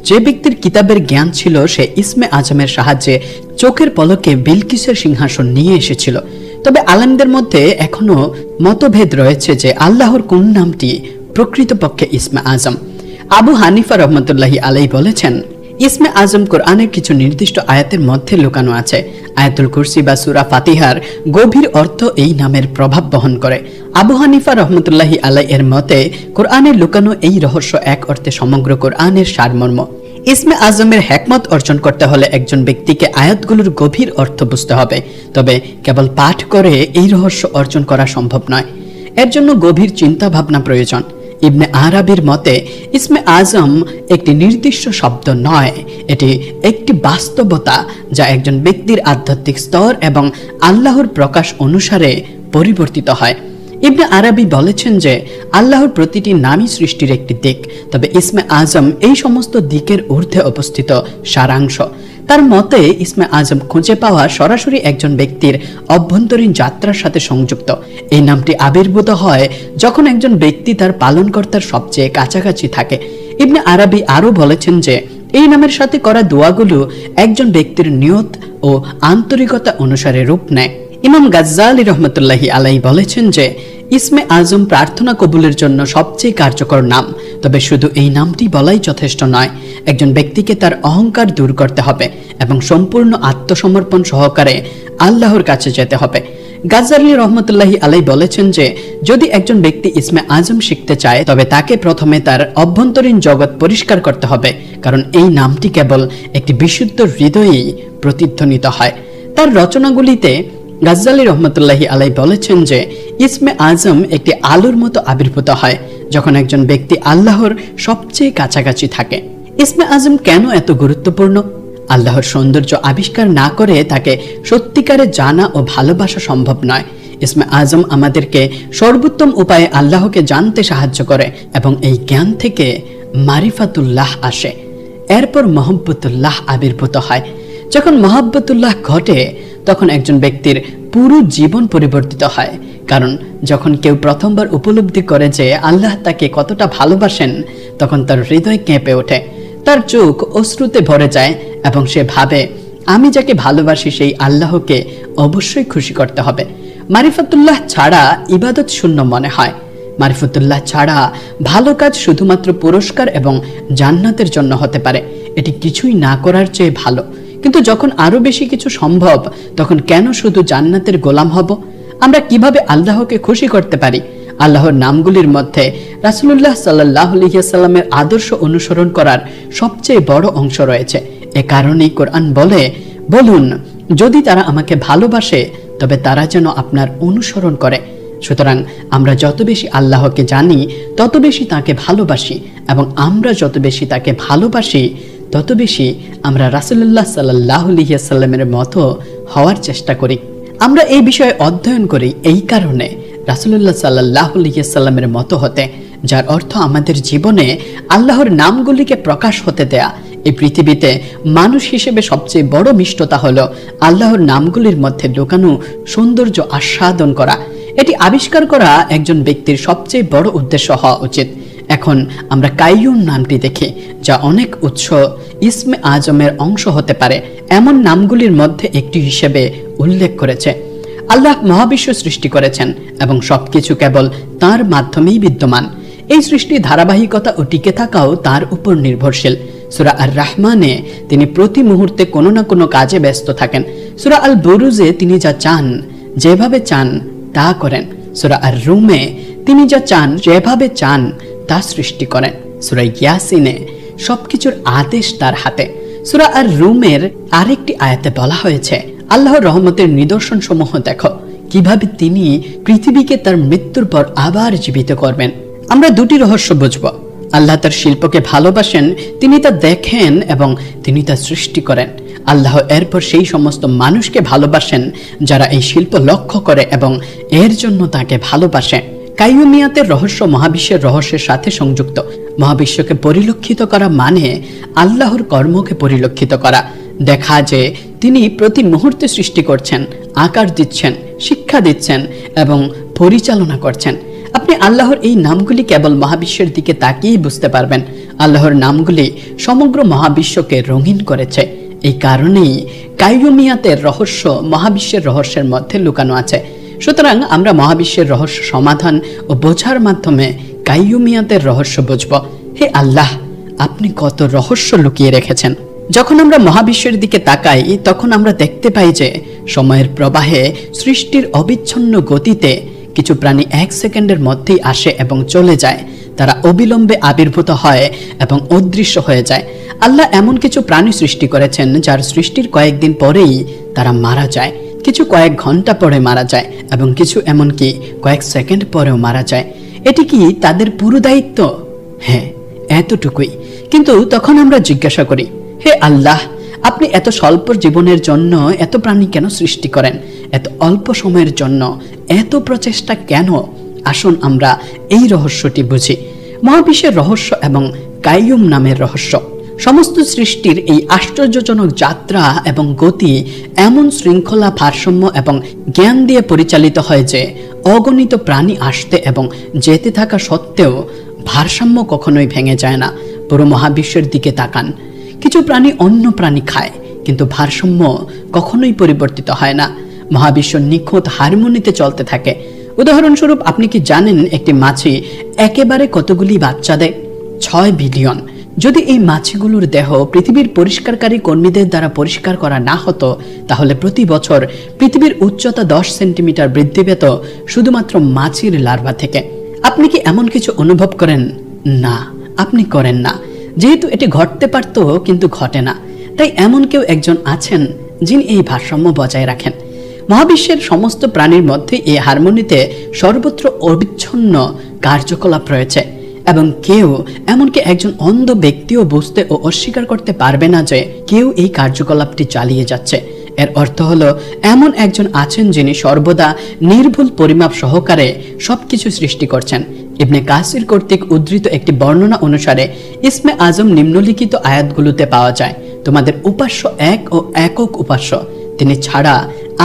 যে ব্যক্তির কিতাবের জ্ঞান ছিল সে ইসমে আজমের সাহায্যে চোখের পলকে বিলকিসের সিংহাসন নিয়ে এসেছিল। তবে আলেমদের মধ্যে এখনো মতভেদ রয়েছে যে আল্লাহর কোন নামটি প্রকৃতপক্ষে ইসমে আজম। আবু হানিফা রহমতুল্লাহি আলাইহি বলেছেন, ইসমে আজম কোরআনের কিছু নির্দিষ্ট আয়াতের মধ্যে লুকানো আছে। আয়াতুল কুরসি বা সূরা ফাতিহার গভীর অর্থ এই নামের প্রভাব বহন করে। আবু হানিফা রহমতুল্লাহি আলাইহি এর মতে কোরআনের লুকানো এই রহস্য এক অর্থে সমগ্র কোরআনের সারমর্ম। ইসমে আজমের হিকমত অর্জন করতে হলে একজন ব্যক্তিকে আয়াতগুলোর গভীর অর্থ বুঝতে হবে, তবে কেবল পাঠ করে এই রহস্য অর্জন করা সম্ভব নয়। এর জন্য গভীর চিন্তা ভাবনা প্রয়োজন। ইবনে আরাবির মতে ইসমে আজম একটি নির্দিষ্ট শব্দ নয়, এটি একটি বাস্তবতা যা একজন ব্যক্তির আধ্যাত্মিক স্তর এবং আল্লাহর প্রকাশ অনুসারে পরিবর্তিত হয়। ইবনে আরাবি বলেছেন যে আল্লাহর প্রতিটি নামই সৃষ্টির একটি দিক, তবে ইসমে আজম এই সমস্ত দিকের ঊর্ধ্বে অবস্থিত সারাংশ। তার মতে ইসমে আজম খুঁজে পাওয়া সরাসরি একজন ব্যক্তির অভ্যন্তরীণ যাত্রার সাথে সংযুক্ত। এই নামটি আবির্ভূত হয় যখন একজন ব্যক্তি তার পালনকর্তার সবচেয়ে কাছাকাছি থাকে। ইবনে আরাবি আরো বলেছেন যে এই নামের সাথে করা দোয়াগুলো একজন ব্যক্তির নিয়ত ও আন্তরিকতা অনুসারে রূপ নেয়। ইমাম গাজ্জালি রহমতুল্লাহি আলাইহি বলেছেন যে ইসমে আজম প্রার্থনা কবুলের জন্য সবচেয়ে কার্যকর নাম, তবে শুধু এই নামটি বলাই যথেষ্ট নয়। একজন ব্যক্তিকে তার অহংকার দূর করতে হবে এবং সম্পূর্ণ আত্মসমর্পণ সহকারে আল্লাহর কাছে যেতে হবে। গাজ্জালি রহমতুল্লাহি আলাই বলেছেন যে যদি একজন ব্যক্তি ইসমে আজম শিখতে চায় তবে তাকে প্রথমে তার অভ্যন্তরীণ জগৎ পরিষ্কার করতে হবে, কারণ এই নামটি কেবল একটি বিশুদ্ধ হৃদয়েই প্রতিধ্বনিত হয়। তার রচনাগুলিতে গাজ্জালি রহমতুল্লাহি আলাই বলেছেন যে ইসমে আজম একটি আলোর মতো আবির্ভূত হয় যখন একজন ব্যক্তি আল্লাহর সবচেয়ে কাছাকাছি থাকে। ইসমে আজম কেন এত গুরুত্বপূর্ণ? আল্লাহর সৌন্দর্য আবিষ্কার না করে তাকে সত্যিকারে জানা ও ভালোবাসা সম্ভব নয়। ইসমে আজম আমাদেরকে সর্বোত্তম উপায়ে আল্লাহকে জানতে সাহায্য করে এবং এই জ্ঞান থেকে মারিফাতুল্লাহ আসে। এরপর মহব্বতুল্লাহ আবির্ভূত হয়। যখন মহব্বতুল্লাহ ঘটে তখন একজন ব্যক্তির পুরো জীবন পরিবর্তিত হয়, কারণ যখন কেউ প্রথমবার উপলব্ধি করে যে আল্লাহ তাকে কতটা ভালোবাসেন তখন তার হৃদয় কেঁপে ওঠে, তার চোখ অশ্রুতে ভরে যায় এবং সে ভাবে আমি যাকে ভালোবাসি সেই আল্লাহকে অবশ্যই খুশি করতে হবে। মারিফাতুল্লাহ ছাড়া ইবাদত শূন্য মনে হয়। মারিফাতুল্লাহ ছাড়া ভালো কাজ শুধুমাত্র পুরস্কার এবং জান্নাতের জন্য হতে পারে, এটি কিছুই না করার চেয়ে ভালো। কিন্তু যখন আরো বেশি কিছু সম্ভব তখন কেন শুধু জান্নাতের গোলাম হব? আমরা কিভাবে আল্লাহকে খুশি করতে পারি? আল্লাহর নামগুলির মধ্যে রাসূলুল্লাহ সাল্লাল্লাহু আলাইহি ওয়াসাল্লামের আদর্শ অনুসরণ করার সবচেয়ে বড় অংশ রয়েছে। এ কারণেই কোরআন বলে, বলুন যদি তারা আমাকে ভালোবাসে তবে তারা যেন আপনার অনুসরণ করে। সুতরাং আমরা যত বেশি আল্লাহকে জানি তত বেশি তাকে ভালোবাসি, এবং আমরা যত বেশি তাকে ভালোবাসি তত বেশি আমরা রাসূলুল্লাহ সাল্লাল্লাহু আলাইহি ওয়াসাল্লামের মতো হওয়ার চেষ্টা করি। আমরা এই বিষয়ে অধ্যয়ন করি এই কারণে রাসূলুল্লাহ সাল্লাল্লাহু আলাইহি ওয়াসাল্লামের মতো হতে, যার অর্থ আমাদের জীবনে আল্লাহর নামগুলিকে প্রকাশ হতে দেয়া। এই পৃথিবীতে মানুষ হিসেবে সবচেয়ে বড় মিষ্টতা হলো আল্লাহর নামগুলির মধ্যে লুকানো সৌন্দর্য আস্বাদন করা। এটি আবিষ্কার করা একজন ব্যক্তির সবচেয়ে বড় উদ্দেশ্য হওয়া উচিত। এখন আমরা কাইয়ুম নামটি দেখি, যা অনেক উৎস ইসমে আজমের অংশ হতে পারে এমন নামগুলির মধ্যে একটি হিসেবে উল্লেখ করেছে। আল্লাহ মহাবিশ্ব সৃষ্টি করেছেন এবং সবকিছু কেবল তার মাধ্যমেই বিদ্যমান। এই সৃষ্টি ধারাবাহিকতা ও টিকে থাকাও তার উপর নির্ভরশীল। সূরা আর রহমানে তিনি প্রতি মুহূর্তে কোনো না কোনো কাজে ব্যস্ত থাকেন। সূরা আল বুরুজে তিনি যা চান যেভাবে চান তা করেন। সূরা আর রুমে তিনি যা চান যেভাবে চান তা সৃষ্টি করেন। সূরা ইয়াসিনে সবকিছুর আদেশ তার হাতে। সূরা আর রুমের আরেকটি আয়াতে বলা হয়েছে, আল্লাহর রহমতের নিদর্শন সমূহ দেখো, কিভাবে তিনি পৃথিবীকে তার মৃত্যুর পর আবার জীবিত করবেন। আমরা দুটি রহস্য বুঝব। আল্লাহ তার শিল্পকে ভালোবাসেন, তিনি তা দেখেন এবং তিনি তা সৃষ্টি করেন। আল্লাহ এরপর সেই সমস্ত মানুষকে ভালোবাসেন যারা এই শিল্প লক্ষ্য করে এবং এর জন্য তাকে ভালোবাসে। কাইয়ুমিয়াতের রহস্য মহাবিশ্বের রহস্যের সাথে সংযুক্ত। মহাবিশ্বকে পরিলক্ষিত করা মানে আল্লাহর কর্মকে পরিলক্ষিত করা, দেখা যে তিনি প্রতি মুহূর্তে সৃষ্টি করছেন, আকার দিচ্ছেন, শিক্ষা দিচ্ছেন এবং পরিচালনা করছেন। আপনি আল্লাহর এই নামগুলি কেবল মহাবিশ্বের দিকে তাকিয়েই বুঝতে পারবেন। আল্লাহর নামগুলি সমগ্র মহাবিশ্বকে রঙিন করেছে। এই কারণেই কাইয়ুমিয়াতের রহস্য মহাবিশ্বের রহস্যের মধ্যে লুকানো আছে। সুতরাং আমরা মহাবিশ্বের রহস্য সমাধান ও বোঝার মাধ্যমে কাইয়ুমিয়াতের রহস্য বুঝব। হে আল্লাহ, আপনি কত রহস্য লুকিয়ে রেখেছেন। যখন আমরা মহাবিশ্বের দিকে তাকাই তখন আমরা দেখতে পাই যে সময়ের প্রবাহে সৃষ্টির অবিচ্ছিন্ন গতিতে কিছু প্রাণী 1 সেকেন্ডের মধ্যেই আসে এবং চলে যায়। তারা অবিলম্বে আবির্ভূত হয় এবং অদৃশ্য হয়ে যায়। আল্লাহ এমন কিছু প্রাণী সৃষ্টি করেছেন যার সৃষ্টির কয়েকদিন পরেই তারা মারা যায়, কিছু কয়েক ঘন্টা পরে মারা যায় এবং কিছু এমনকি কয়েক সেকেন্ড পরেও মারা যায়। এটি কি তাদের পুরো দায়িত্ব? হ্যাঁ, এতটুকুই। কিন্তু তখন আমরা জিজ্ঞাসা করি, হে আল্লাহ, আপনি এত স্বল্প জীবনের জন্য এত প্রাণী কেন সৃষ্টি করেন? এত অল্প সময়ের জন্য এত প্রচেষ্টা কেন? আসুন আমরা এই রহস্যটি বুঝি। মহাবিশ্বের রহস্য এবং কাইয়ুম নামের রহস্য। সমস্ত সৃষ্টির এই আশ্চর্যজনক যাত্রা এবং গতি এমন শৃঙ্খলা, ভারসাম্য এবং জ্ঞান দিয়ে পরিচালিত হয় যে অগণিত প্রাণী আসতে এবং যেতে থাকা সত্ত্বেও ভারসাম্য কখনোই ভেঙে যায় না। পুরো মহাবিশ্বের দিকে তাকান। কিছু প্রাণী অন্য প্রাণী খায়, কিন্তু ভারসাম্য কখনোই পরিবর্তিত হয় না। মহাবিশ্ব নিখুঁত হারমোনিতে চলতে থাকে। উদাহরণস্বরূপ, আপনি কি জানেন একটি মাছি একেবারে কতগুলি বাচ্চা দেয়? 6 বিলিয়ন। যদি এই মাছিগুলোর দেহ পৃথিবীর পরিষ্কারকারী কর্মীদের দ্বারা পরিষ্কার করা না হতো, তাহলে প্রতি বছর পৃথিবীর উচ্চতা 10 সেন্টিমিটার বৃদ্ধি পেত শুধুমাত্র মাছির লার্ভা থেকে। আপনি কি এমন কিছু অনুভব করেন? না, আপনি করেন না। যেহেতু এটি ঘটতে পারত কিন্তু ঘটে না, তাই এমন কেউ একজন আছেন যিনি এই ভারসাম্য বজায় রাখেন। মহাবিশ্বের সমস্ত প্রাণীর মধ্যে এই হারমোনিতে সর্বত্র অবিচ্ছিন্ন কার্যকলাপ রয়েছে, এবং কেউ, এমনকি একজন অন্ধ ব্যক্তিও বুঝতে ও অস্বীকার করতে পারবে না যে কেউ এই কার্যকলাপটি চালিয়ে যাচ্ছে। এর অর্থ হলো এমন একজন আছেন যিনি সর্বদা নির্ভুল পরিমাপ সহকারে সবকিছু সৃষ্টি করছেন। ইবনে কাসির কর্তৃক উদ্ধৃত একটি বর্ণনা অনুসারে ইসমে আজম নিম্নলিখিত আয়াতগুলোতে পাওয়া যায়: তোমাদের উপাস্য এক ও একক উপাস্য, তিনি ছাড়া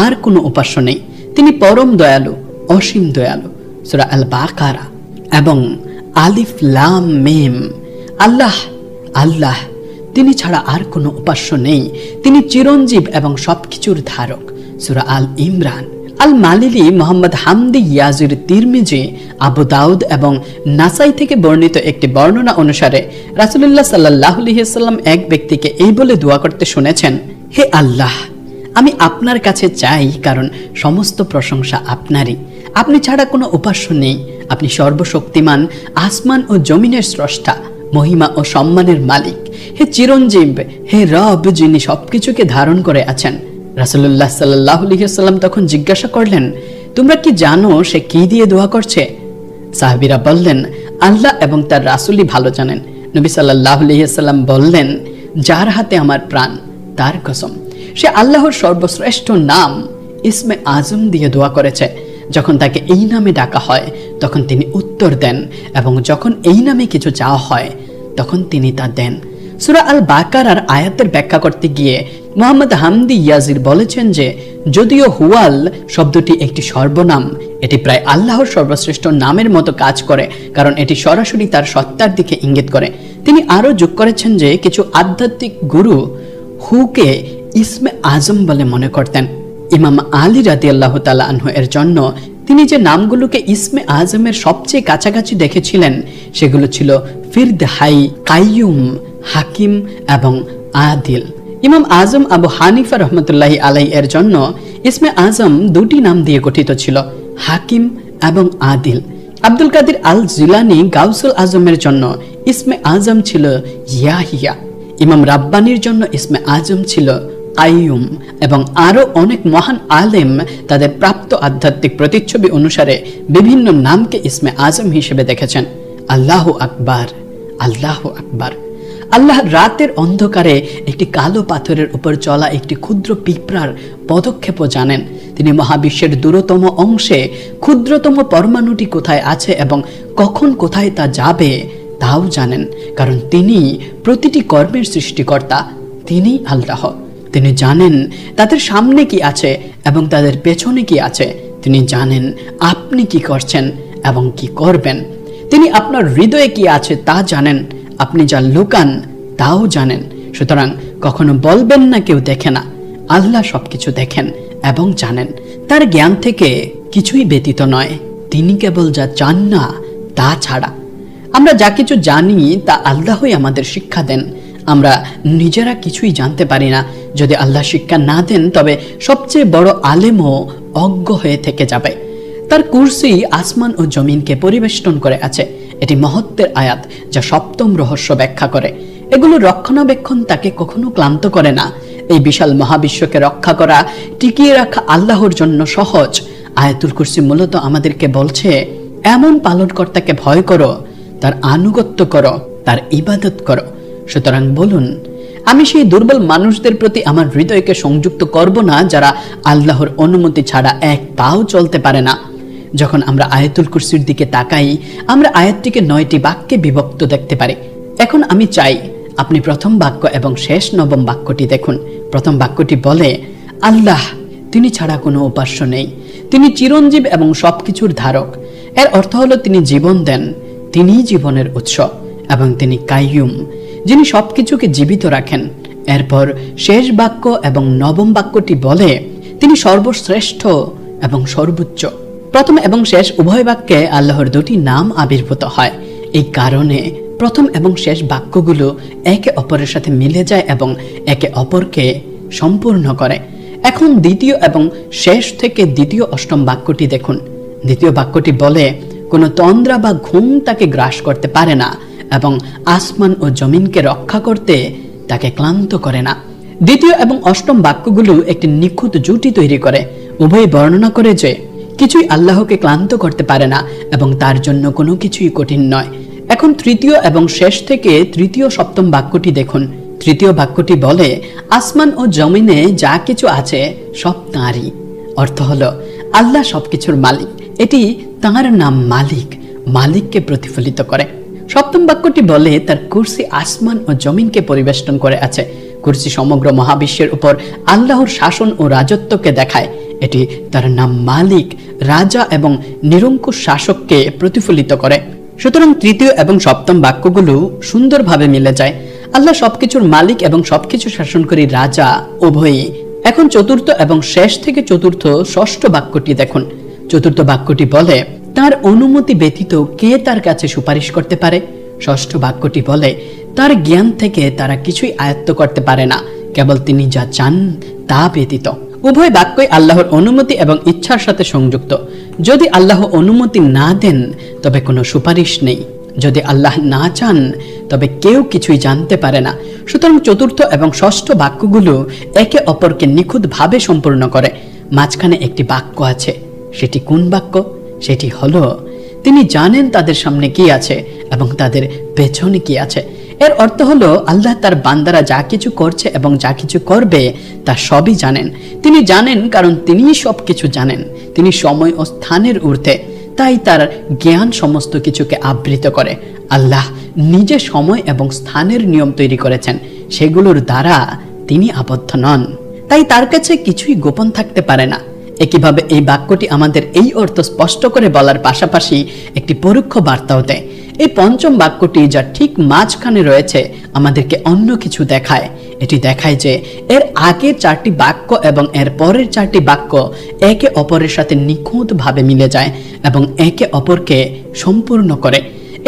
আর কোনো উপাস্য নেই, তিনি পরম দয়ালু, অসীম দয়ালু। সূরা আল বাকারা। এবং আলিফ লাম মিম, আল্লাহ, আল্লাহ, তিনি ছাড়া আর কোনো উপাস্য নেই, তিনি চিরঞ্জীব এবং সবকিছুর ধারক। সূরা আল ইমরান। আল মালিলি মোহাম্মদ হামদি ইয়াজির তিরমিজি, আবু দাউদ এবং নাসাই থেকে বর্ণিত একটি বর্ণনা অনুসারে রাসূলুল্লাহ সাল্লাল্লাহু আলাইহি ওয়াসাল্লাম এক ব্যক্তিকে এই বলে দোয়া করতে শুনেছেন: হে আল্লাহ, আমি আপনার কাছে চাই, কারণ সমস্ত প্রশংসা আপনারই, আপনি ছাড়া কোনো উপাস্য নেই, আপনি সর্বশক্তিমান, আসমান ও জমিনের স্রষ্টা, মহিমা ও সম্মানের মালিক। হে চিরঞ্জীব, হে রব, যিনি সবকিছুকে ধারণ করে আছেন। রাসূলুল্লাহ সাল্লাল্লাহু আলাইহি ওয়াসাল্লাম তখন জিজ্ঞাসা করলেন, তোমরা কি জানো সে কি দিয়ে দোয়া করছে? সাহাবীরা বললেন, আল্লাহ এবং তার রাসূলই ভালো জানেন। নবী সাল্লাল্লাহু আলাইহি ওয়াসাল্লাম বললেন, যার হাতে আমার প্রাণ, তার কসম, সে আল্লাহর সর্বশ্রেষ্ঠ নাম ইসমে আজম দিয়ে দোয়া করেছে। যখন তাকে এই নামে ডাকা হয় তখন তিনি উত্তর দেন, এবং যখন এই নামে কিছু চাওয়া হয় তখন তিনি তা দেন। সূরা আল বাকারার আয়াতের ব্যাখ্যা করতে গিয়ে মোহাম্মদ হামদি ইয়াজির বলেছেন যে যদিও হুয়াল শব্দটি একটি সর্বনাম, এটি প্রায় আল্লাহর সর্বশ্রেষ্ঠ নামের মতো কাজ করে, কারণ এটি সরাসরি তার সত্তার দিকে ইঙ্গিত করে। তিনি আরও যোগ করেছেন যে কিছু আধ্যাত্মিক গুরু হুকে ইসমে আজম বলে মনে করতেন। ইমাম আলী রাদিয়াল্লাহু তাআলা আনহু এর জন্য তিনি যে নামগুলোকে ইসমে আজমের সবচেয়ে কাছাকাছি দেখেছিলেন সেগুলো ছিল ফিরদহাই, কাইয়ুম, হাকিম এবং আদিল। ইমাম আজম আবু হানিফা রহমতুল্লাহি আলাইহি এর জন্য ইসমে আজম দুটি নাম দিয়ে গঠিত ছিল, হাকিম এবং আদিল। আব্দুল কাদির আল জিলানি গাউসুল আজমের জন্য ইসমে আজম ছিল ইয়াহিয়া। ইমাম রাব্বানির জন্য ইসমে আজম ছিল কাইয়ুম, এবং আরো অনেক মহান আলেম তাদের প্রাপ্ত আধ্যাত্মিক প্রতিচ্ছবি অনুসারে বিভিন্ন নামকে ইসমে আজম হিসেবে দেখেছেন। আল্লাহু আকবার, আল্লাহু আকবার। আল্লাহ রাতের অন্ধকারে একটি কালো পাথরের উপর চলা একটি ক্ষুদ্র পিঁপড়ার পদক্ষেপও জানেন। তিনি মহাবিশ্বের দূরতম অংশে ক্ষুদ্রতম পরমাণুটি কোথায় আছে এবং কখন কোথায় তা যাবে তাও জানেন, কারণ তিনি প্রতিটি কর্মের সৃষ্টিকর্তা, তিনি আল্লাহ। তিনি জানেন তাদের সামনে কি আছে এবং তাদের পেছনে কি আছে। তিনি জানেন আপনি কি করছেন এবং কি করবেন। তিনি আপনার হৃদয়ে কি আছে তা জানেন, আপনি যা লুকান তাও জানেন। সুতরাং কখনো বলবেন না কেউ দেখে না। আল্লাহ সবকিছু দেখেন এবং জানেন। তার জ্ঞান থেকে কিছুই ব্যতীত নয়। তিনি কেবল যা চান না তা ছাড়া। আমরা যা কিছু জানি তা আল্লাহই আমাদের শিক্ষা দেন। আমরা নিজেরা কিছুই জানতে পারি না। যদি আল্লাহ শিক্ষা না দেন তবে সবচেয়ে বড় আলেমও অজ্ঞ হয়ে থেকে যাবে। তার কুরসি আসমান ও জমিনকে পরিবেষ্টন করে আছে। এটি মহত্বের আয়াত যা সপ্তম রহস্য ব্যাখ্যা করে। এগুলো রক্ষণাবেক্ষণ তাকে কখনো ক্লান্ত করে না। এই বিশাল মহাবিশ্বকে রক্ষা করা, টিকিয়ে রাখা আল্লাহর জন্য সহজ। আয়াতুল কুরসি মূলত আমাদেরকে বলছে, এমন পালনকর্তাকে ভয় করো, তার আনুগত্য করো, তার ইবাদত করো। সুতরাং বলুন, আমি সেই দুর্বল মানুষদের প্রতি আমার হৃদয়কে সংযুক্ত করব না যারা আল্লাহর অনুমতি ছাড়া এক পাও চলতে পারে না। যখন আমরা আয়াতুল কুরসির দিকে তাকাই, আমরা আয়াতটিকে 9টি বাক্যে বিভক্ত দেখতে পারি। এখন আমি চাই আপনি প্রথম বাক্য এবং শেষ নবম বাক্যটি দেখুন। প্রথম বাক্যটি বলে, আল্লাহ, তিনি ছাড়া কোনো উপাস্য নেই, তিনি চিরঞ্জীব এবং সবকিছুর ধারক। এর অর্থ হলো তিনি জীবন দেন, তিনিই জীবনের উৎস, এবং তিনি কাইয়ুম, যিনি সবকিছুকে জীবিত রাখেন। এরপর শেষ বাক্য এবং নবম বাক্যটি বলে, তিনি সর্বশ্রেষ্ঠ এবং সর্বোচ্চ। প্রথম এবং শেষ উভয় বাক্যে আল্লাহর দুটি নাম আবির্ভূত হয়। এই কারণে প্রথম এবং শেষ বাক্যগুলো একে অপরের সাথে মিলে যায় এবং একে অপরকে সম্পূর্ণ করে। এখন দ্বিতীয় এবং শেষ থেকে দ্বিতীয় অষ্টম বাক্যটি দেখুন। দ্বিতীয় বাক্যটি বলে, কোনো তন্দ্রা বা ঘুম তাকে গ্রাস করতে পারে না এবং আসমান ও জমিনকে রক্ষা করতে তাকে ক্লান্ত করে না। দ্বিতীয় এবং অষ্টম বাক্যগুলো একটি নিখুঁত জুটি তৈরি করে। উভয় বর্ণনা করে যে কিছুই আল্লাহকে ক্লান্ত করতে পারে না এবং তার জন্য কোনো কিছুই কঠিন নয়। এখন তৃতীয় এবং শেষ থেকে তৃতীয় সপ্তম বাক্যটি দেখুন। তৃতীয় বাক্যটি বলে, আসমান ও জমিনে যা কিছু আছে সব তাঁরই। অর্থ হলো আল্লাহ সবকিছুর মালিক। এটি তাঁর নাম মালিক, মালিককে প্রতিফলিত করে। সপ্তম বাক্যটি বলে, তার কুরসি আসমান ও জমিনকে পরিবেষ্টন করে আছে। কুরসি সমগ্র মহাবিশ্বের উপর আল্লাহর শাসন ও রাজত্বকে দেখায়। এটি তার নাম মালিক, রাজা এবং নিরঙ্কুশ শাসককে প্রতিফলিত করে। সুতরাং তৃতীয় এবং সপ্তম বাক্যগুলো সুন্দরভাবে মিলে যায়। আল্লাহ সবকিছুর মালিক এবং সবকিছু শাসনকারী রাজা উভয়ই। এখন চতুর্থ এবং শেষ থেকে চতুর্থ ষষ্ঠ বাক্যটি দেখুন। চতুর্থ বাক্যটি বলে, তার অনুমতি ব্যতীত কে তার কাছে সুপারিশ করতে পারে? ষষ্ঠ বাক্যটি বলে, তার জ্ঞান থেকে তারা কিছুই আয়ত্ত করতে পারে না, কেবল তিনি যা চান তা ব্যতীত। উভয় বাক্যই আল্লাহর অনুমতি এবং ইচ্ছার সাথে সংযুক্ত। যদি আল্লাহ অনুমতি না দেন তবে কোনো সুপারিশ নেই, যদি আল্লাহ না চান তবে কেউ কিছুই জানতে পারে না। সুতরাং চতুর্থ এবং ষষ্ঠ বাক্যগুলো একে অপরকে নিখুঁতভাবে সম্পূর্ণ করে। মাঝখানে একটি বাক্য আছে। সেটি কোন বাক্য? সেটি হলো, তিনি জানেন তাদের সামনে কি আছে এবং তাদের পেছনে কি আছে। এর অর্থ হলো আল্লাহ তার বান্দারা যা কিছু করছে এবং যা কিছু করবে তা সবই জানেন। তিনি জানেন কারণ তিনিই সবকিছু জানেন। তিনি সময় ও স্থানের ঊর্ধ্বে, তাই তার জ্ঞান সমস্ত কিছুকে আবৃত করে। আল্লাহ নিজে সময় এবং স্থানের নিয়ম তৈরি করেছেন, সেগুলোর দ্বারা তিনি আবদ্ধ নন, তাই তার কাছে কিছুই গোপন থাকতে পারে না। একইভাবে এই বাক্যটি আমাদের এই অর্থ স্পষ্ট করে বলার পাশাপাশি একটি পরোক্ষ বার্তাও দেয়। এই পঞ্চম বাক্যটি যা ঠিক মাঝখানে রয়েছে আমাদেরকে অন্য কিছু দেখায়। এটি দেখায় যে এর আগের চারটি বাক্য এবং এর পরের চারটি বাক্য একে অপরের সাথে নিখুঁতভাবে মিলে যায় এবং একে অপরকে সম্পূর্ণ করে,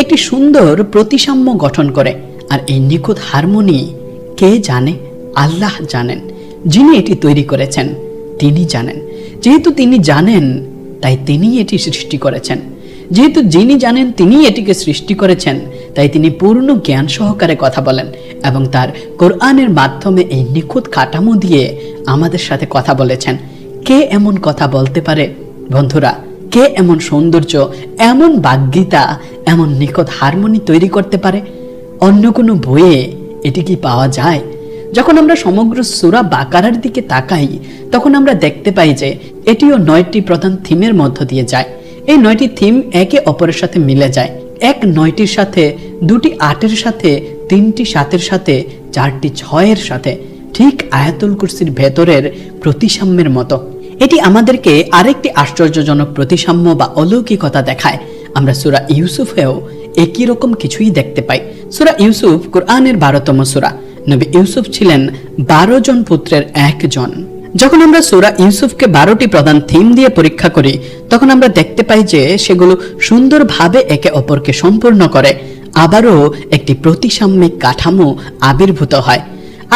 একটি সুন্দর প্রতিসাম্য গঠন করে। আর এই নিখুঁত হারমোনি কে জানে? আল্লাহ জানেন। যিনি এটি তৈরি করেছেন তিনি জানেন। যেহেতু তিনি জানেন তাই তিনি এটি সৃষ্টি করেছেন। যেহেতু যিনি জানেন তিনি এটিকে সৃষ্টি করেছেন, তাই তিনি পূর্ণ জ্ঞান সহকারে কথা বলেন এবং তার কোরআনের মাধ্যমে এই নিখুঁত কাঠামো দিয়ে আমাদের সাথে কথা বলেছেন। কে এমন কথা বলতে পারে বন্ধুরা? কে এমন সৌন্দর্য, এমন বাগ্যিতা, এমন নিখুঁত হারমোনি তৈরি করতে পারে? অন্য কোনো বইয়ে এটি কি পাওয়া যায়? যখন আমরা সমগ্র সূরা বাকারার দিকে তাকাই তখন আমরা দেখতে পাই যে এটিও 9টি প্রধান থিমের মধ্য দিয়ে যায়। এই 9টি থিম একে অপরের সাথে মিলে যায়। এক 9টির সাথে, 2টি 8-এর সাথে, 3টি 7-এর সাথে, 4টি 6-এর সাথে, ঠিক আয়াতুল কুরসির ভেতরের প্রতিসাম্যের মতো। এটি আমাদেরকে আরেকটি আশ্চর্যজনক প্রতিসাম্য বা অলৌকিকতা দেখায়। আমরা সূরা ইউসুফেও একই রকম কিছুই দেখতে পাই। সূরা ইউসুফ কোরআনের 12তম সূরা। নবী ইউসুফ ছিলেন 12 জন পুত্রের একজন। যখন আমরা সূরা ইউসুফকে 12টি প্রধান থিম দিয়ে পরীক্ষা করি তখন আমরা দেখতে পাই যে সেগুলো সুন্দরভাবে একে অপরকে সম্পূর্ণ করে, আবারও একটি প্রতিসাম্যিক কাঠামো আবির্ভূত হয়।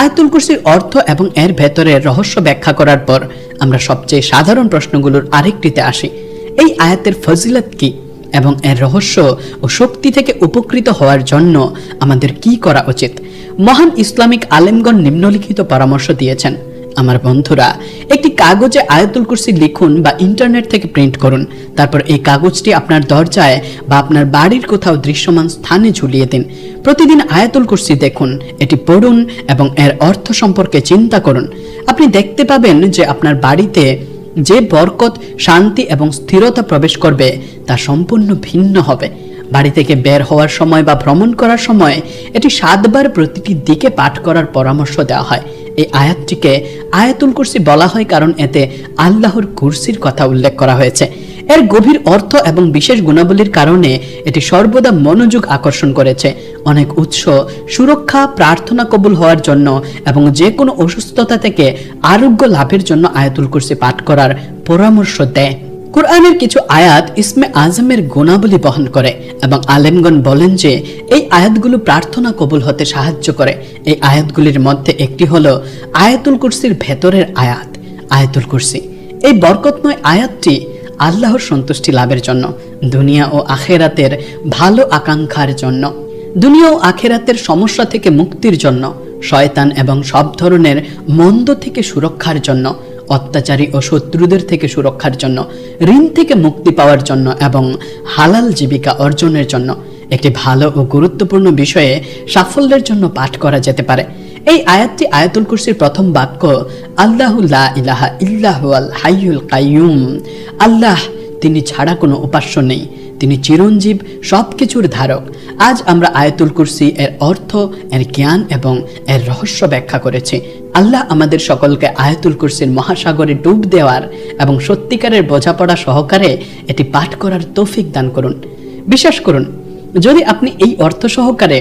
আয়াতুল কুরসির অর্থ এবং এর ভেতরের রহস্য ব্যাখ্যা করার পর আমরা সবচেয়ে সাধারণ প্রশ্নগুলোর আরেকটিতে আসি। এই আয়াতের ফজিলত কি এবং এর রহস্য ও শক্তি থেকে উপকৃত হওয়ার জন্য আমাদের কি করা উচিত? মহান ইসলামিক আলেমগণ নিম্নলিখিত পরামর্শ দিয়েছেন। আমার বন্ধুরা, একটি কাগজে আয়াতুল কুরসি লিখুন বা ইন্টারনেট থেকে প্রিন্ট করুন। তারপর এই কাগজটি আপনার দরজায় বা আপনার বাড়ির কোথাও দৃশ্যমান স্থানে ঝুলিয়ে দিন। প্রতিদিন আয়াতুল কুরসি দেখুন, এটি পড়ুন এবং এর অর্থ সম্পর্কে চিন্তা করুন। আপনি দেখতে পাবেন যে আপনার বাড়িতে যে বরকত, শান্তি এবং স্থিরতা প্রবেশ করবে তা সম্পূর্ণ ভিন্ন হবে। বাড়ি থেকে বের হওয়ার সময় বা ভ্রমণ করার সময় এটি 7 বার প্রতিটি দিকে পাঠ করার পরামর্শ দেওয়া হয়। এই আয়াতটিকে আয়াতুল কুরসি বলা হয় কারণ এতে আল্লাহর কুরসির কথা উল্লেখ করা হয়েছে। এর গভীর অর্থ এবং বিশেষ গুণাবলীর কারণে এটি সর্বদা মনোযোগ আকর্ষণ করেছে। অনেক উৎস সুরক্ষা, প্রার্থনা কবুল হওয়ার জন্য এবং যে কোনো অসুস্থতা থেকে আরোগ্য লাভের জন্য আয়াতুল কুরসি পাঠ করার পরামর্শ দেয়। কুরআনের কিছু আয়াত ইসমে আজমের গুণাবলী বহন করে এবং আলেমগণ বলেন যে এই আয়াতগুলো প্রার্থনা কবুল হতে সাহায্য করে। এই আয়াতগুলির মধ্যে একটি হলো আয়াতুল কুরসির ভেতরের আয়াত, আয়াতুল কুরসি। এই বরকতময় আয়াতটি আল্লাহর সন্তুষ্টি লাভের জন্য, দুনিয়া ও আখেরাতের ভালো আকাঙ্ক্ষার জন্য, দুনিয়া ও আখেরাতের সমস্যা থেকে মুক্তির জন্য, শয়তান এবং সব ধরনের মন্দ থেকে সুরক্ষার জন্য, অত্যাচারী ও শত্রুদের থেকে সুরক্ষার জন্য, ঋণ থেকে মুক্তি পাওয়ার জন্য এবং হালাল জীবিকা অর্জনের জন্য। একটি ভালো ও গুরুত্বপূর্ণ বিষয়ে সাফল্যের জন্য পাঠ করা যেতে পারে। এই আয়াতটি আয়াতুল কুরসির প্রথম বাক্য, আল্লাহু লা ইলাহা ইল্লা হুয়াল হাইয়ুল কাইয়ুম। আল্লাহ, তিনি ছাড়া কোনো উপাস্য নেই, তিনি চিরঞ্জীব, সবকিছুর ধারক। আজ আমরা আয়াতুল কুরসি, এর অর্থ, এর জ্ঞান এবং এর রহস্য ব্যাখ্যা করেছি। আল্লাহ আমাদের সকলকে আয়াতুল কুরসির মহাসাগরে ডুব দেওয়ার এবং সত্যিকারের বোঝাপড়া সহকারে এটি পাঠ করার তৌফিক দান করুন। বিশ্বাস করুন, যদি আপনি এই অর্থ সহকারে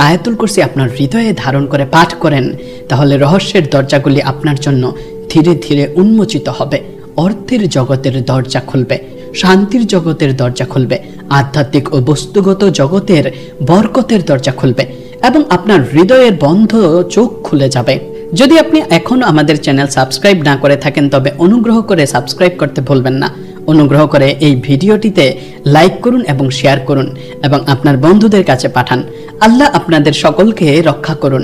আয়াতুল কুরসি আপনার হৃদয়ে ধারণ করে পাঠ করেন, তাহলে রহস্যের দরজাগুলি আপনার জন্য ধীরে ধীরে উন্মোচিত হবে। অর্থের জগতের দরজা খুলবে, শান্তির জগতের দরজা খুলবে, আধ্যাত্মিক ও বস্তুগত জগতের বরকতের দরজা খুলবে এবং আপনার হৃদয়ের বন্ধ চোখ খুলে যাবে। যদি আপনি এখনো আমাদের চ্যানেল সাবস্ক্রাইব না করে থাকেন, তবে অনুগ্রহ করে সাবস্ক্রাইব করতে ভুলবেন না। অনুগ্রহ করে এই ভিডিওটিতে লাইক করুন এবং শেয়ার করুন এবং আপনার বন্ধুদের কাছে পাঠান। আল্লাহ আপনাদের সকলকে রক্ষা করুন।